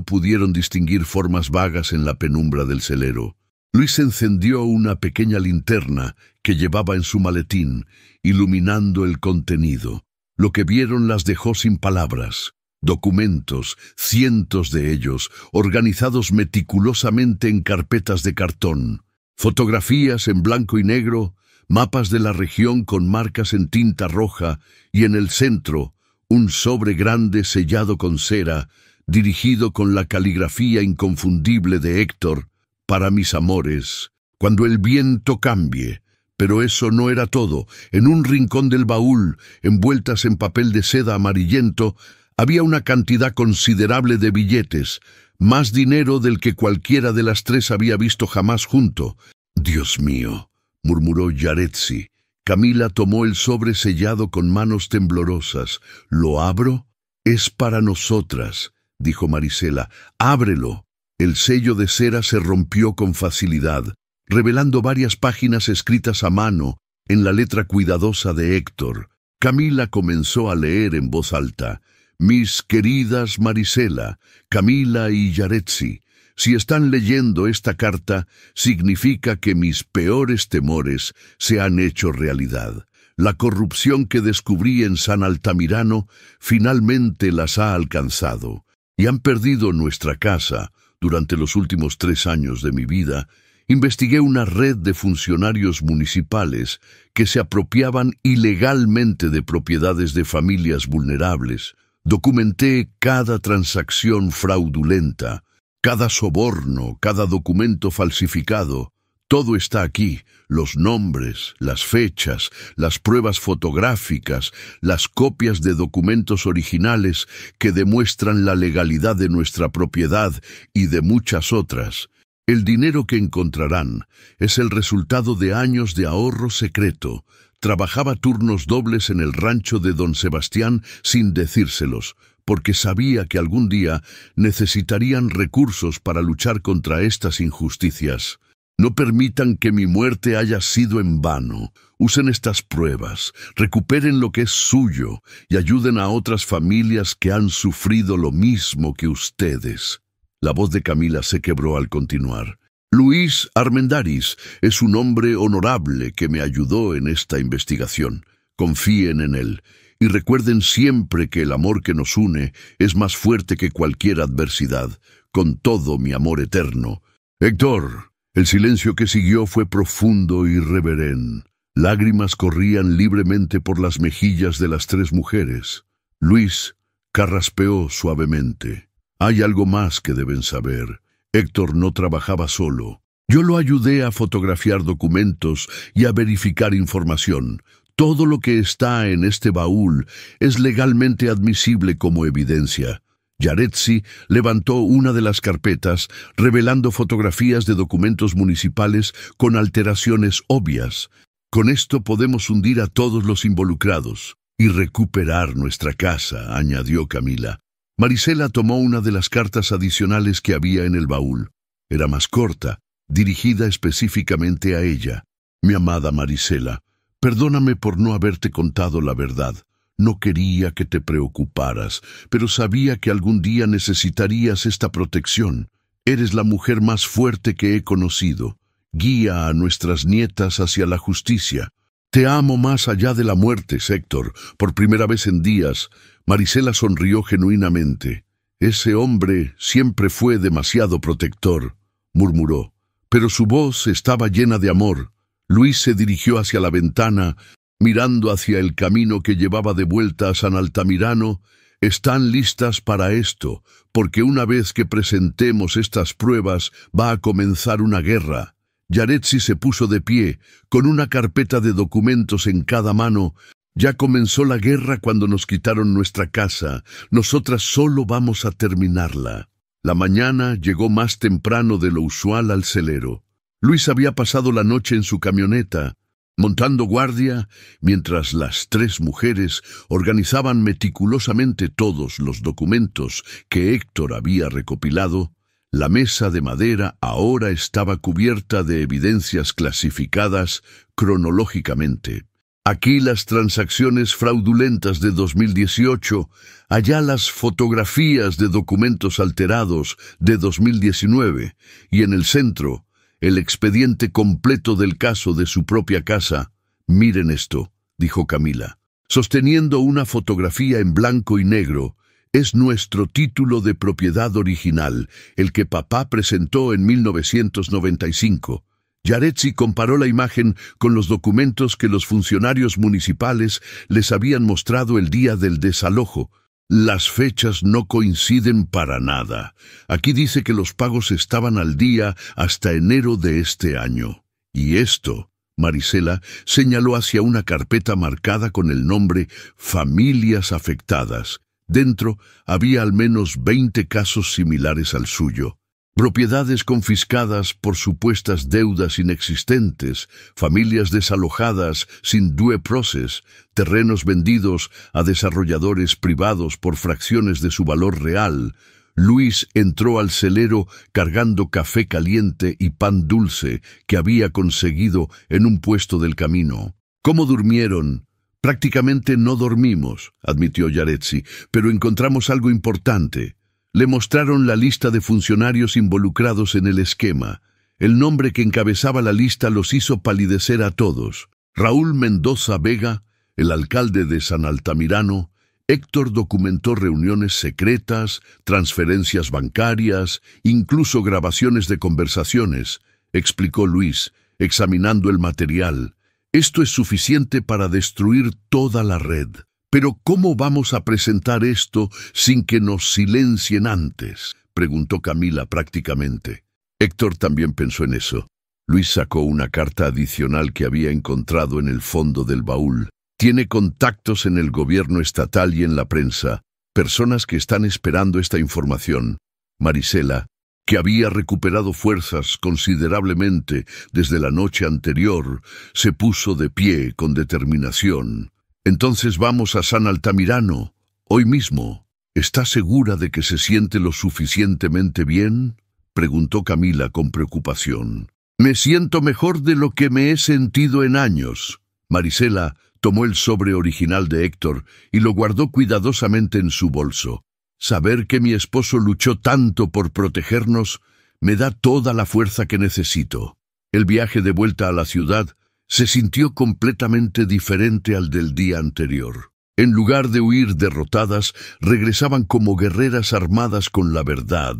[SPEAKER 1] pudieron distinguir formas vagas en la penumbra del celero. Luis encendió una pequeña linterna que llevaba en su maletín, iluminando el contenido. Lo que vieron las dejó sin palabras. Documentos, cientos de ellos, organizados meticulosamente en carpetas de cartón. Fotografías en blanco y negro, mapas de la región con marcas en tinta roja y en el centro un sobre grande sellado con cera, dirigido con la caligrafía inconfundible de Héctor: «Para mis amores, cuando el viento cambie». Pero eso no era todo. En un rincón del baúl, envueltas en papel de seda amarillento, había una cantidad considerable de billetes, más dinero del que cualquiera de las tres había visto jamás junto. «Dios mío», murmuró Yaretsi. Camila tomó el sobre sellado con manos temblorosas. «¿Lo abro?» «Es para nosotras», dijo Marisela. «Ábrelo». El sello de cera se rompió con facilidad, revelando varias páginas escritas a mano en la letra cuidadosa de Héctor. Camila comenzó a leer en voz alta. «Mis queridas Marisela, Camila y Yaretsi, si están leyendo esta carta, significa que mis peores temores se han hecho realidad. La corrupción que descubrí en San Altamirano finalmente las ha alcanzado, y han perdido nuestra casa. Durante los últimos 3 años de mi vida, investigué una red de funcionarios municipales que se apropiaban ilegalmente de propiedades de familias vulnerables. Documenté cada transacción fraudulenta, cada soborno, cada documento falsificado. Todo está aquí: los nombres, las fechas, las pruebas fotográficas, las copias de documentos originales que demuestran la legalidad de nuestra propiedad y de muchas otras. El dinero que encontrarán es el resultado de años de ahorro secreto. Trabajaba turnos dobles en el rancho de don Sebastián sin decírselos, porque sabía que algún día necesitarían recursos para luchar contra estas injusticias. No permitan que mi muerte haya sido en vano. Usen estas pruebas, recuperen lo que es suyo y ayuden a otras familias que han sufrido lo mismo que ustedes. La voz de Camila se quebró al continuar. Luis Armendáriz es un hombre honorable que me ayudó en esta investigación. Confíen en él y recuerden siempre que el amor que nos une es más fuerte que cualquier adversidad. Con todo mi amor eterno. Héctor. El silencio que siguió fue profundo y reverente. Lágrimas corrían libremente por las mejillas de las 3 mujeres. Luis carraspeó suavemente. Hay algo más que deben saber. Héctor no trabajaba solo. Yo lo ayudé a fotografiar documentos y a verificar información. Todo lo que está en este baúl es legalmente admisible como evidencia. Yaretsi levantó una de las carpetas, revelando fotografías de documentos municipales con alteraciones obvias. Con esto podemos hundir a todos los involucrados y recuperar nuestra casa, añadió Camila. Marisela tomó una de las cartas adicionales que había en el baúl. Era más corta, dirigida específicamente a ella. Mi amada Marisela, perdóname por no haberte contado la verdad. No quería que te preocuparas, pero sabía que algún día necesitarías esta protección. Eres la mujer más fuerte que he conocido. Guía a nuestras nietas hacia la justicia. Te amo más allá de la muerte, Héctor. Por primera vez en días, Marisela sonrió genuinamente. Ese hombre siempre fue demasiado protector, murmuró, pero su voz estaba llena de amor. Luis se dirigió hacia la ventana, mirando hacia el camino que llevaba de vuelta a San Altamirano. Están listas para esto, porque una vez que presentemos estas pruebas va a comenzar una guerra. Yaretsi se puso de pie, con una carpeta de documentos en cada mano. Ya comenzó la guerra cuando nos quitaron nuestra casa. Nosotras solo vamos a terminarla. La mañana llegó más temprano de lo usual al celero. Luis había pasado la noche en su camioneta, montando guardia, mientras las tres mujeres organizaban meticulosamente todos los documentos que Héctor había recopilado. La mesa de madera ahora estaba cubierta de evidencias clasificadas cronológicamente. Aquí las transacciones fraudulentas de 2018, allá las fotografías de documentos alterados de 2019, y en el centro, el expediente completo del caso de su propia casa. Miren esto, dijo Camila, sosteniendo una fotografía en blanco y negro. Es nuestro título de propiedad original, el que papá presentó en 1995. Yaretsi comparó la imagen con los documentos que los funcionarios municipales les habían mostrado el día del desalojo. Las fechas no coinciden para nada. Aquí dice que los pagos estaban al día hasta enero de este año. Y esto, Marisela señaló hacia una carpeta marcada con el nombre Familias Afectadas. Dentro había al menos 20 casos similares al suyo. Propiedades confiscadas por supuestas deudas inexistentes, familias desalojadas sin due process, terrenos vendidos a desarrolladores privados por fracciones de su valor real. Luis entró al celero cargando café caliente y pan dulce que había conseguido en un puesto del camino. ¿Cómo durmieron? Prácticamente no dormimos, admitió Yaretsi, pero encontramos algo importante. Le mostraron la lista de funcionarios involucrados en el esquema. El nombre que encabezaba la lista los hizo palidecer a todos. Raúl Mendoza Vega, el alcalde de San Altamirano. Héctor documentó reuniones secretas, transferencias bancarias, incluso grabaciones de conversaciones, explicó Luis, examinando el material. Esto es suficiente para destruir toda la red. Pero ¿cómo vamos a presentar esto sin que nos silencien antes?, preguntó Camila prácticamente. Héctor también pensó en eso. Luis sacó una carta adicional que había encontrado en el fondo del baúl. Tiene contactos en el gobierno estatal y en la prensa, personas que están esperando esta información. Marisela, que había recuperado fuerzas considerablemente desde la noche anterior, se puso de pie con determinación. Entonces vamos a San Altamirano, hoy mismo. ¿Está segura de que se siente lo suficientemente bien?, preguntó Camila con preocupación. Me siento mejor de lo que me he sentido en años. Marisela tomó el sobre original de Héctor y lo guardó cuidadosamente en su bolso. Saber que mi esposo luchó tanto por protegernos me da toda la fuerza que necesito. El viaje de vuelta a la ciudad se sintió completamente diferente al del día anterior. En lugar de huir derrotadas, regresaban como guerreras armadas con la verdad.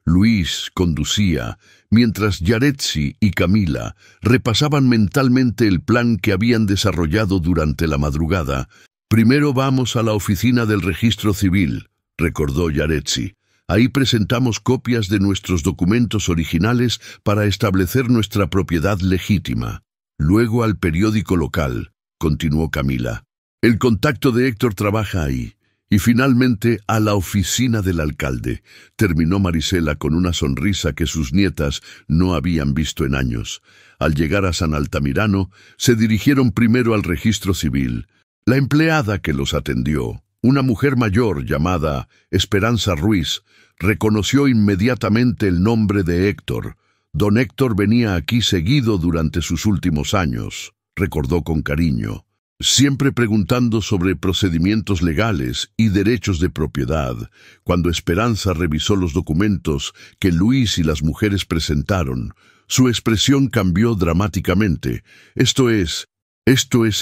[SPEAKER 1] Luis conducía, mientras Yaretsi y Camila repasaban mentalmente el plan que habían desarrollado durante la madrugada. Primero vamos a la oficina del registro civil, recordó Yaretsi. Ahí presentamos copias de nuestros documentos originales para establecer nuestra propiedad legítima. Luego al periódico local, continuó Camila. El contacto de Héctor trabaja ahí. Y finalmente a la oficina del alcalde. Terminó Marisela con una sonrisa que sus nietas no habían visto en años. Al llegar a San Altamirano, se dirigieron primero al registro civil. La empleada que los atendió, una mujer mayor llamada Esperanza Ruiz, reconoció inmediatamente el nombre de Héctor. Don Héctor venía aquí seguido durante sus últimos años, recordó con cariño, siempre preguntando sobre procedimientos legales y derechos de propiedad. Cuando Esperanza revisó los documentos que Luis y las mujeres presentaron, su expresión cambió dramáticamente. Esto es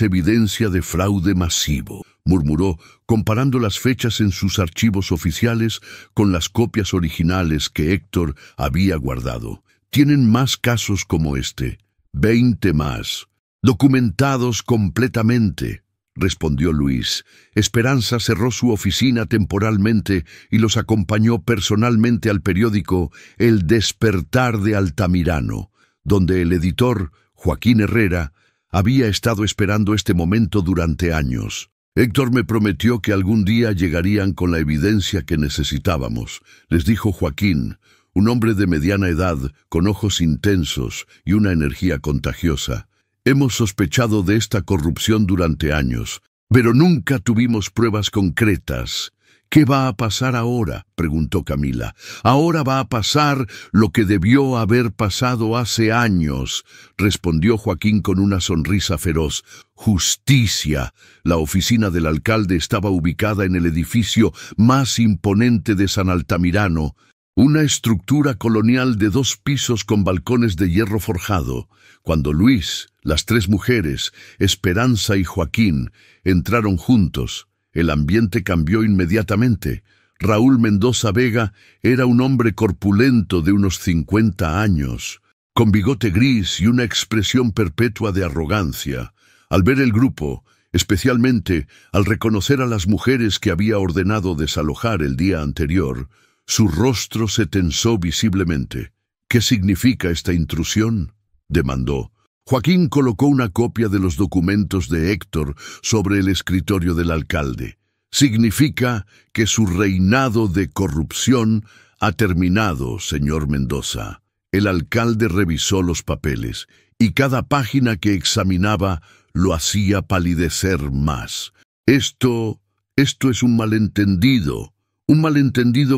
[SPEAKER 1] evidencia de fraude masivo, murmuró, comparando las fechas en sus archivos oficiales con las copias originales que Héctor había guardado. Tienen más casos como este, 20 más, documentados completamente, respondió Luis. Esperanza cerró su oficina temporalmente y los acompañó personalmente al periódico El Despertar de Altamirano, donde el editor, Joaquín Herrera, había estado esperando este momento durante años. Héctor me prometió que algún día llegarían con la evidencia que necesitábamos, les dijo Joaquín, un hombre de mediana edad, con ojos intensos y una energía contagiosa. Hemos sospechado de esta corrupción durante años, pero nunca tuvimos pruebas concretas. ¿Qué va a pasar ahora?, preguntó Camila. Ahora va a pasar lo que debió haber pasado hace años, respondió Joaquín con una sonrisa feroz. Justicia. La oficina del alcalde estaba ubicada en el edificio más imponente de San Altamirano, una estructura colonial de 2 pisos con balcones de hierro forjado. Cuando Luis, las 3 mujeres, Esperanza y Joaquín, entraron juntos, el ambiente cambió inmediatamente. Raúl Mendoza Vega era un hombre corpulento de unos 50 años, con bigote gris y una expresión perpetua de arrogancia. Al ver el grupo, especialmente al reconocer a las mujeres que había ordenado desalojar el día anterior, su rostro se tensó visiblemente. ¿Qué significa esta intrusión?, demandó. Joaquín colocó una copia de los documentos de Héctor sobre el escritorio del alcalde. Significa que su reinado de corrupción ha terminado, señor Mendoza. El alcalde revisó los papeles, y cada página que examinaba lo hacía palidecer más. Esto es un malentendido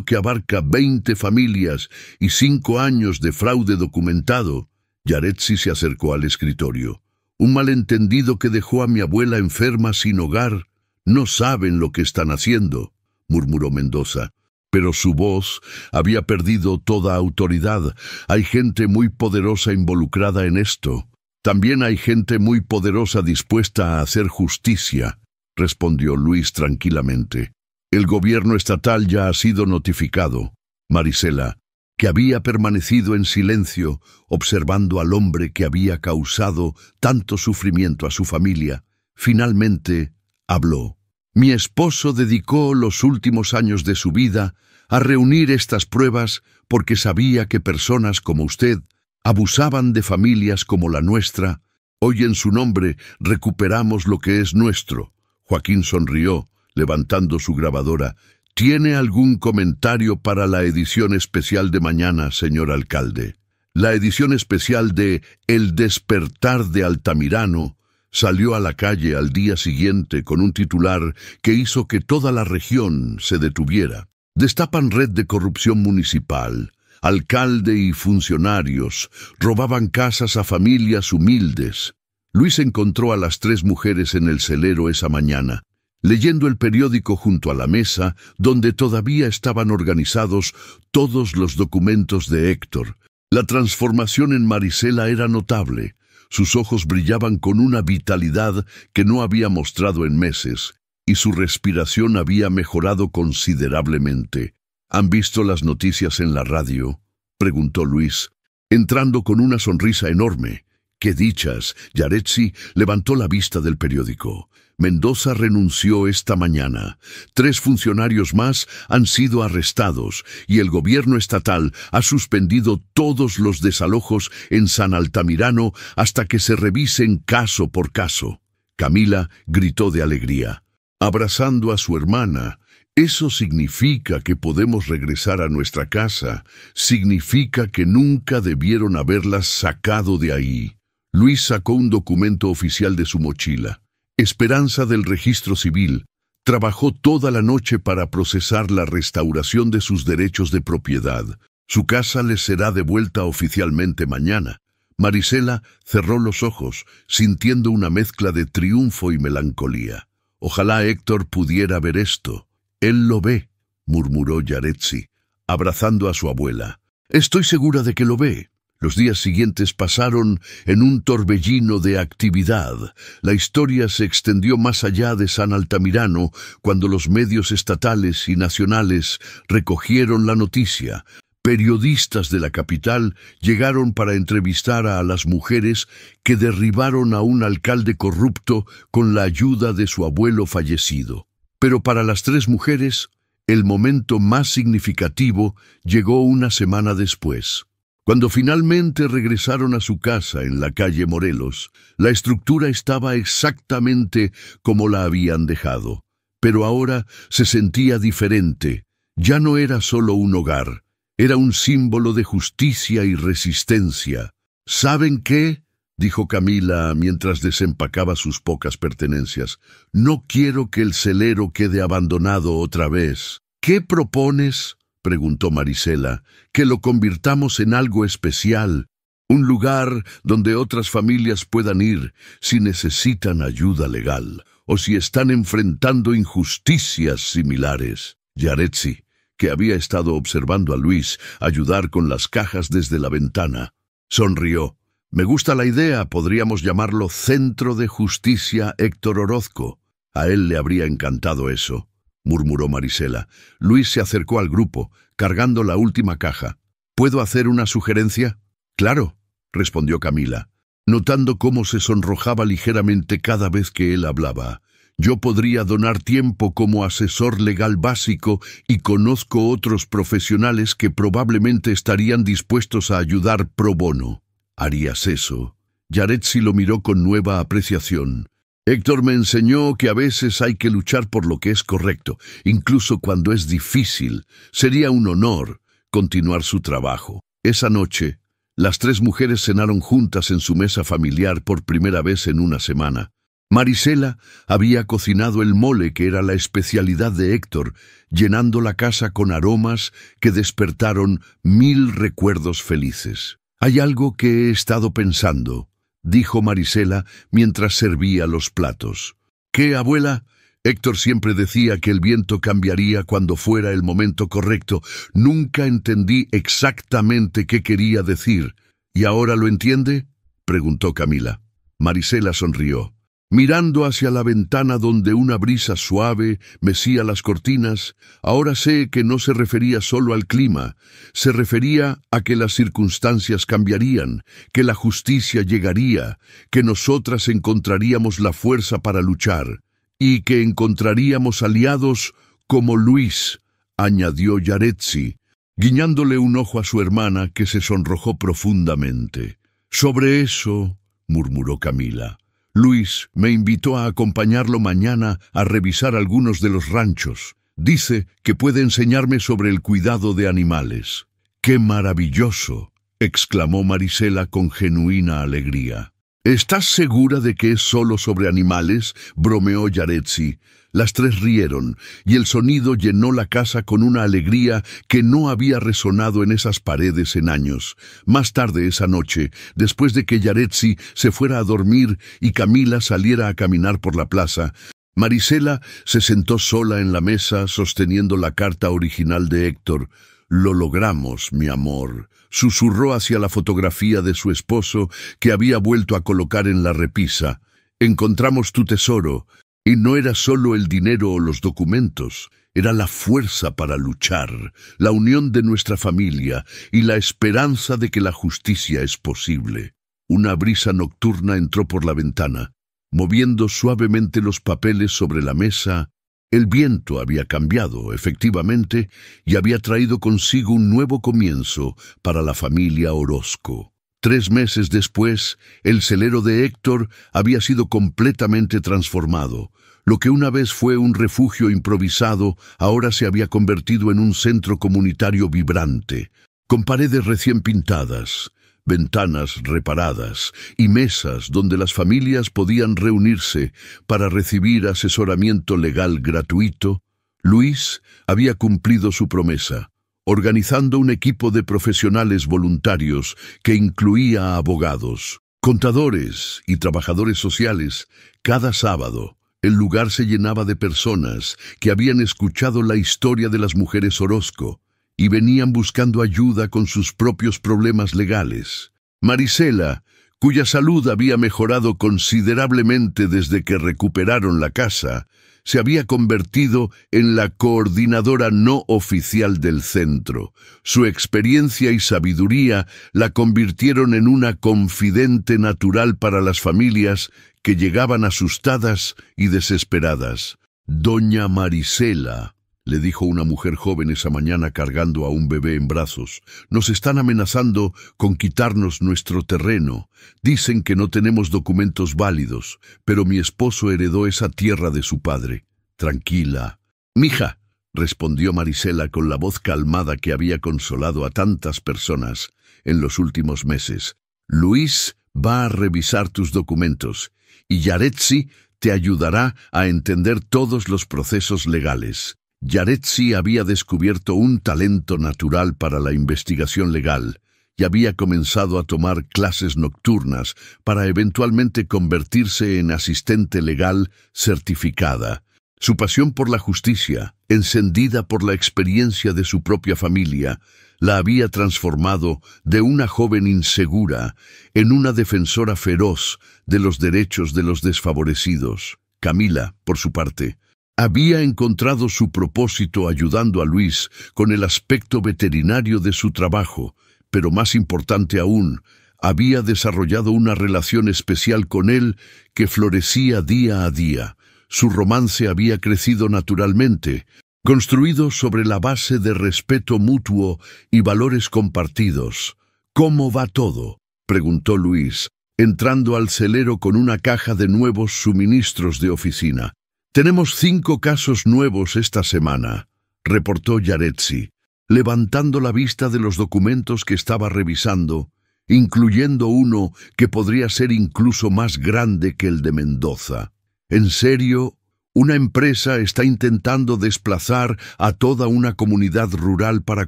[SPEAKER 1] que abarca 20 familias y 5 años de fraude documentado. Yaretsi se acercó al escritorio. Un malentendido que dejó a mi abuela enferma sin hogar. No saben lo que están haciendo, murmuró Mendoza. Pero su voz había perdido toda autoridad. Hay gente muy poderosa involucrada en esto. También hay gente muy poderosa dispuesta a hacer justicia, respondió Luis tranquilamente. El gobierno estatal ya ha sido notificado. Marisela, que había permanecido en silencio, observando al hombre que había causado tanto sufrimiento a su familia, finalmente habló. Mi esposo dedicó los últimos años de su vida a reunir estas pruebas porque sabía que personas como usted abusaban de familias como la nuestra. Hoy en su nombre recuperamos lo que es nuestro. Joaquín sonrió, levantando su grabadora. ¿Tiene algún comentario para la edición especial de mañana, señor alcalde? La edición especial de El Despertar de Altamirano salió a la calle al día siguiente con un titular que hizo que toda la región se detuviera. Destapan red de corrupción municipal. Alcalde y funcionarios robaban casas a familias humildes. Luis encontró a las 3 mujeres en el celero esa mañana, leyendo el periódico junto a la mesa donde todavía estaban organizados todos los documentos de Héctor. La transformación en Marisela era notable. Sus ojos brillaban con una vitalidad que no había mostrado en meses, y su respiración había mejorado considerablemente. ¿Han visto las noticias en la radio?, preguntó Luis, entrando con una sonrisa enorme. ¡Qué dichas! Yaretsi levantó la vista del periódico. Mendoza renunció esta mañana. 3 funcionarios más han sido arrestados y el gobierno estatal ha suspendido todos los desalojos en San Altamirano hasta que se revisen caso por caso. Camila gritó de alegría. Abrazando a su hermana, Eso significa que podemos regresar a nuestra casa. Significa que nunca debieron haberlas sacado de ahí. Luis sacó un documento oficial de su mochila. Esperanza del registro civil. Trabajó toda la noche para procesar la restauración de sus derechos de propiedad. Su casa les será devuelta oficialmente mañana. Marisela cerró los ojos, sintiendo una mezcla de triunfo y melancolía. Ojalá Héctor pudiera ver esto. «Él lo ve», murmuró Yaretsi, abrazando a su abuela. «Estoy segura de que lo ve». Los días siguientes pasaron en un torbellino de actividad. La historia se extendió más allá de San Altamirano cuando los medios estatales y nacionales recogieron la noticia. Periodistas de la capital llegaron para entrevistar a las mujeres que derribaron a un alcalde corrupto con la ayuda de su abuelo fallecido. Pero para las 3 mujeres, el momento más significativo llegó una semana después. Cuando finalmente regresaron a su casa en la calle Morelos, la estructura estaba exactamente como la habían dejado. Pero ahora se sentía diferente. Ya no era solo un hogar, era un símbolo de justicia y resistencia. ¿Saben qué?, dijo Camila mientras desempacaba sus pocas pertenencias. «No quiero que el celero quede abandonado otra vez». «¿Qué propones?», preguntó Marisela. «Que lo convirtamos en algo especial, un lugar donde otras familias puedan ir si necesitan ayuda legal o si están enfrentando injusticias similares». Yaretsi, que había estado observando a Luis ayudar con las cajas desde la ventana, sonrió. «Me gusta la idea, podríamos llamarlo Centro de Justicia Héctor Orozco». «A él le habría encantado eso», murmuró Marisela. Luis se acercó al grupo, cargando la última caja. «¿Puedo hacer una sugerencia?» «Claro», respondió Camila, notando cómo se sonrojaba ligeramente cada vez que él hablaba. «Yo podría donar tiempo como asesor legal básico y conozco otros profesionales que probablemente estarían dispuestos a ayudar pro bono». «¿Harías eso?» Yaretsi lo miró con nueva apreciación. «Héctor me enseñó que a veces hay que luchar por lo que es correcto, incluso cuando es difícil. Sería un honor continuar su trabajo». Esa noche, las 3 mujeres cenaron juntas en su mesa familiar por primera vez en una semana. Marisela había cocinado el mole, que era la especialidad de Héctor, llenando la casa con aromas que despertaron 1000 recuerdos felices. «Hay algo que he estado pensando», dijo Marisela mientras servía los platos. «¿Qué, abuela?» Héctor siempre decía que el viento cambiaría cuando fuera el momento correcto. Nunca entendí exactamente qué quería decir. «¿Y ahora lo entiende?», preguntó Camila. Marisela sonrió. «Mirando hacia la ventana donde una brisa suave mecía las cortinas, ahora sé que no se refería solo al clima, se refería a que las circunstancias cambiarían, que la justicia llegaría, que nosotras encontraríamos la fuerza para luchar, y que encontraríamos aliados como Luis», añadió Yaretsi, guiñándole un ojo a su hermana, que se sonrojó profundamente. «Sobre eso», murmuró Camila, «Luis me invitó a acompañarlo mañana a revisar algunos de los ranchos. Dice que puede enseñarme sobre el cuidado de animales». «¡Qué maravilloso!», exclamó Marisela con genuina alegría. «¿Estás segura de que es solo sobre animales?», bromeó Yaretsi. Las 3 rieron, y el sonido llenó la casa con una alegría que no había resonado en esas paredes en años. Más tarde esa noche, después de que Yaretsi se fuera a dormir y Camila saliera a caminar por la plaza, Marisela se sentó sola en la mesa sosteniendo la carta original de Héctor. «Lo logramos, mi amor», susurró hacia la fotografía de su esposo que había vuelto a colocar en la repisa. «Encontramos tu tesoro». Y no era solo el dinero o los documentos, era la fuerza para luchar, la unión de nuestra familia y la esperanza de que la justicia es posible. Una brisa nocturna entró por la ventana, moviendo suavemente los papeles sobre la mesa. El viento había cambiado, efectivamente, y había traído consigo un nuevo comienzo para la familia Orozco. 3 meses después, el celero de Héctor había sido completamente transformado. Lo que una vez fue un refugio improvisado, ahora se había convertido en un centro comunitario vibrante, con paredes recién pintadas, ventanas reparadas y mesas donde las familias podían reunirse para recibir asesoramiento legal gratuito. Luis había cumplido su promesa, organizando un equipo de profesionales voluntarios que incluía a abogados, contadores y trabajadores sociales. Cada sábado, el lugar se llenaba de personas que habían escuchado la historia de las mujeres Orozco y venían buscando ayuda con sus propios problemas legales. Marisela, cuya salud había mejorado considerablemente desde que recuperaron la casa, se había convertido en la coordinadora no oficial del centro. Su experiencia y sabiduría la convirtieron en una confidente natural para las familias que llegaban asustadas y desesperadas. «Doña Marisela», le dijo una mujer joven esa mañana cargando a un bebé en brazos, «nos están amenazando con quitarnos nuestro terreno. Dicen que no tenemos documentos válidos, pero mi esposo heredó esa tierra de su padre». «Tranquila». «Mija», respondió Marisela con la voz calmada que había consolado a tantas personas en los últimos meses. «Luis va a revisar tus documentos y Yaretsi te ayudará a entender todos los procesos legales». Yaretsi había descubierto un talento natural para la investigación legal y había comenzado a tomar clases nocturnas para eventualmente convertirse en asistente legal certificada. Su pasión por la justicia, encendida por la experiencia de su propia familia, la había transformado de una joven insegura en una defensora feroz de los derechos de los desfavorecidos. Camila, por su parte, había encontrado su propósito ayudando a Luis con el aspecto veterinario de su trabajo, pero más importante aún, había desarrollado una relación especial con él que florecía día a día. Su romance había crecido naturalmente, construido sobre la base de respeto mutuo y valores compartidos. «¿Cómo va todo?», preguntó Luis, entrando al celero con una caja de nuevos suministros de oficina. «Tenemos 5 casos nuevos esta semana», reportó Yaretsi, levantando la vista de los documentos que estaba revisando, incluyendo uno que podría ser incluso más grande que el de Mendoza. «¿En serio? Una empresa está intentando desplazar a toda una comunidad rural para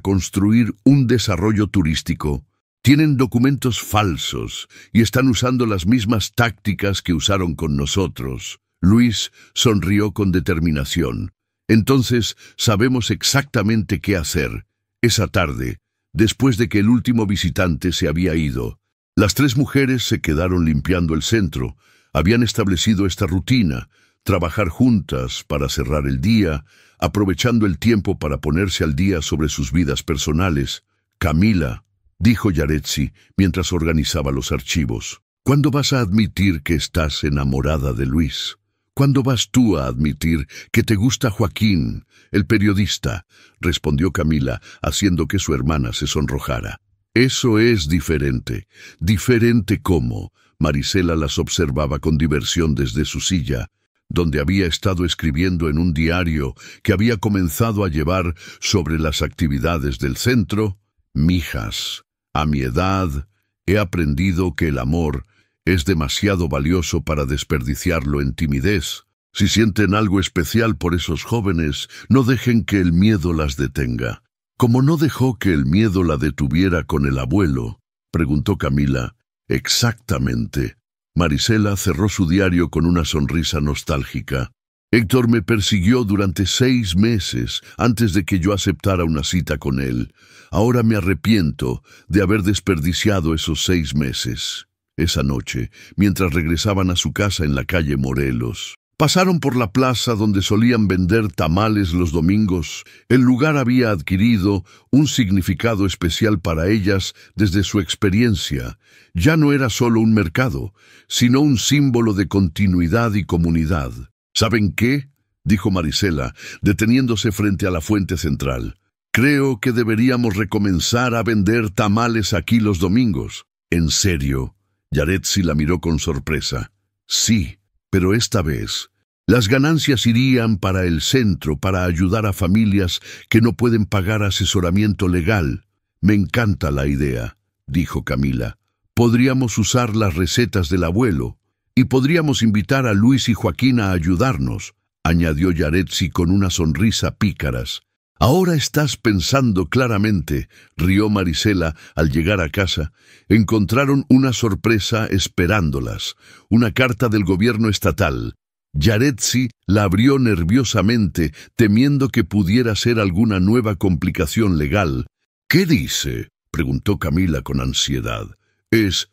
[SPEAKER 1] construir un desarrollo turístico. Tienen documentos falsos y están usando las mismas tácticas que usaron con nosotros». Luis sonrió con determinación. «Entonces sabemos exactamente qué hacer». Esa tarde, después de que el último visitante se había ido, las 3 mujeres se quedaron limpiando el centro. Habían establecido esta rutina: trabajar juntas para cerrar el día, aprovechando el tiempo para ponerse al día sobre sus vidas personales. «Camila», dijo Yaretsi mientras organizaba los archivos, «¿cuándo vas a admitir que estás enamorada de Luis? ¿Cuándo vas tú a admitir que te gusta Joaquín, el periodista?», respondió Camila, haciendo que su hermana se sonrojara. «Eso es diferente». «¿Diferente cómo?». Marisela las observaba con diversión desde su silla, donde había estado escribiendo en un diario que había comenzado a llevar sobre las actividades del centro. «Mijas, a mi edad he aprendido que el amor es demasiado valioso para desperdiciarlo en timidez. Si sienten algo especial por esos jóvenes, no dejen que el miedo las detenga». «¿Cómo no dejó que el miedo la detuviera con el abuelo?», preguntó Camila. «Exactamente». Marisela cerró su diario con una sonrisa nostálgica. «Héctor me persiguió durante 6 meses antes de que yo aceptara una cita con él. Ahora me arrepiento de haber desperdiciado esos 6 meses». Esa noche, mientras regresaban a su casa en la calle Morelos, pasaron por la plaza donde solían vender tamales los domingos. El lugar había adquirido un significado especial para ellas desde su experiencia. Ya no era solo un mercado, sino un símbolo de continuidad y comunidad. «¿Saben qué?», dijo Marisela, deteniéndose frente a la fuente central. «Creo que deberíamos recomenzar a vender tamales aquí los domingos». «¿En serio?». Yaretsi la miró con sorpresa. «Sí, pero esta vez Las ganancias irían para el centro para ayudar a familias que no pueden pagar asesoramiento legal. Me encanta la idea, dijo Camila. Podríamos usar las recetas del abuelo y podríamos invitar a Luis y Joaquín a ayudarnos, añadió Yaretsi con una sonrisa pícaras. Ahora estás pensando claramente, rió Marisela al llegar a casa. Encontraron una sorpresa esperándolas, una carta del gobierno estatal. Yaretsi la abrió nerviosamente, temiendo que pudiera ser alguna nueva complicación legal. ¿Qué dice?, preguntó Camila con ansiedad. Es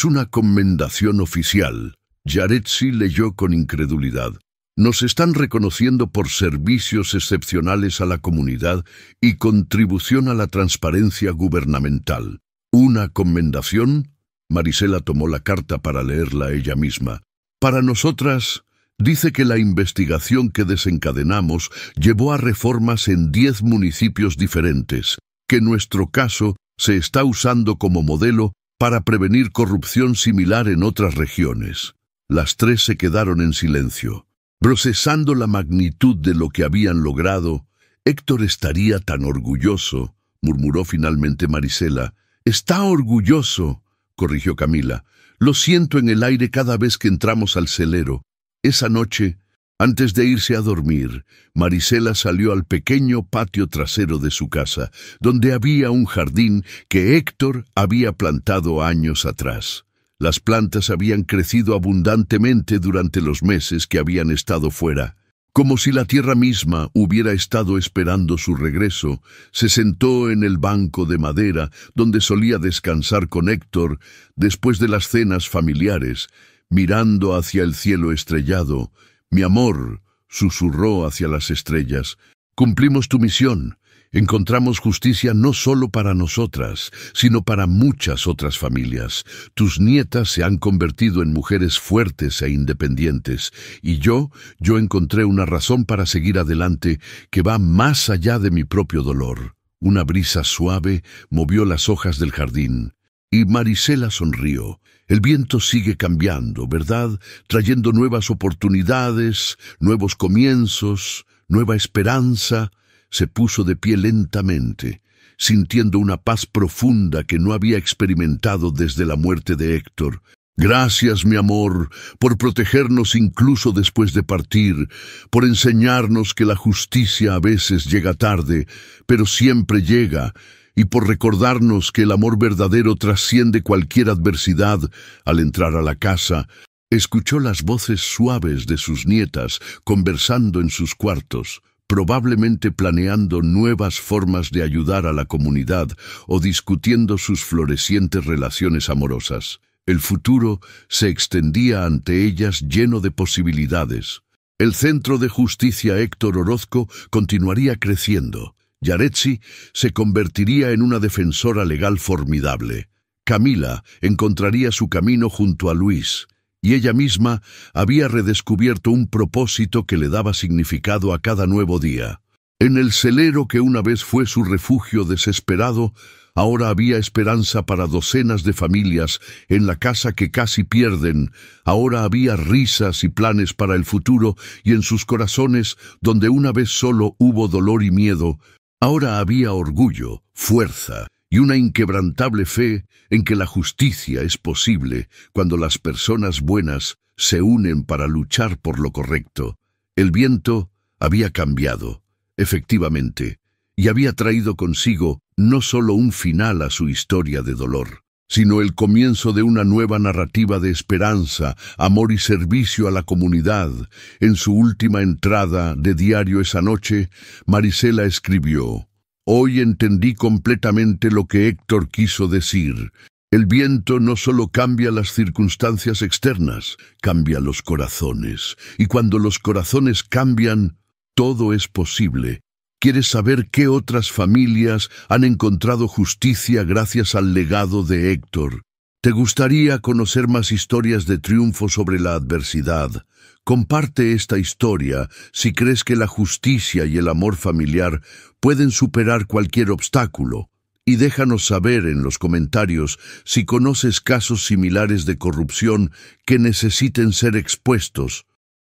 [SPEAKER 1] una comendación oficial. Yaretsi leyó con incredulidad. Nos están reconociendo por servicios excepcionales a la comunidad y contribución a la transparencia gubernamental. ¿Una comendación? Marisela tomó la carta para leerla ella misma. Para nosotras, dice que la investigación que desencadenamos llevó a reformas en 10 municipios diferentes, que nuestro caso se está usando como modelo para prevenir corrupción similar en otras regiones. Las 3 se quedaron en silencio. Procesando la magnitud de lo que habían logrado, Héctor estaría tan orgulloso, murmuró finalmente Marisela. Está orgulloso, corrigió Camila. Lo siento en el aire cada vez que entramos al celero. Esa noche, antes de irse a dormir, Marisela salió al pequeño patio trasero de su casa, donde había un jardín que Héctor había plantado años atrás. Las plantas habían crecido abundantemente durante los meses que habían estado fuera. Como si la tierra misma hubiera estado esperando su regreso, se sentó en el banco de madera donde solía descansar con Héctor después de las cenas familiares, mirando hacia el cielo estrellado. «Mi amor», susurró hacia las estrellas, «cumplimos tu misión. Encontramos justicia no solo para nosotras, sino para muchas otras familias. Tus nietas se han convertido en mujeres fuertes e independientes, y yo encontré una razón para seguir adelante que va más allá de mi propio dolor». Una brisa suave movió las hojas del jardín, y Marisela sonrió. El viento sigue cambiando, ¿verdad? Trayendo nuevas oportunidades, nuevos comienzos, nueva esperanza. Se puso de pie lentamente, sintiendo una paz profunda que no había experimentado desde la muerte de Héctor. «Gracias, mi amor, por protegernos incluso después de partir, por enseñarnos que la justicia a veces llega tarde, pero siempre llega, y por recordarnos que el amor verdadero trasciende cualquier adversidad». Al entrar a la casa, escuchó las voces suaves de sus nietas conversando en sus cuartos, probablemente planeando nuevas formas de ayudar a la comunidad o discutiendo sus florecientes relaciones amorosas. El futuro se extendía ante ellas lleno de posibilidades. El Centro de Justicia Héctor Orozco continuaría creciendo. Yaretsi se convertiría en una defensora legal formidable. Camila encontraría su camino junto a Luis, y ella misma había redescubierto un propósito que le daba significado a cada nuevo día. En el celero que una vez fue su refugio desesperado, ahora había esperanza para docenas de familias. En la casa que casi pierden, ahora había risas y planes para el futuro, y en sus corazones, donde una vez solo hubo dolor y miedo, ahora había orgullo, fuerza y una inquebrantable fe en que la justicia es posible cuando las personas buenas se unen para luchar por lo correcto. El viento había cambiado, efectivamente, y había traído consigo no solo un final a su historia de dolor, sino el comienzo de una nueva narrativa de esperanza, amor y servicio a la comunidad. En su última entrada de diario esa noche, Marisela escribió: «Hoy entendí completamente lo que Héctor quiso decir. El viento no solo cambia las circunstancias externas, cambia los corazones. Y cuando los corazones cambian, todo es posible». ¿Quieres saber qué otras familias han encontrado justicia gracias al legado de Héctor? ¿Te gustaría conocer más historias de triunfo sobre la adversidad? Comparte esta historia si crees que la justicia y el amor familiar pueden superar cualquier obstáculo. Y déjanos saber en los comentarios si conoces casos similares de corrupción que necesiten ser expuestos.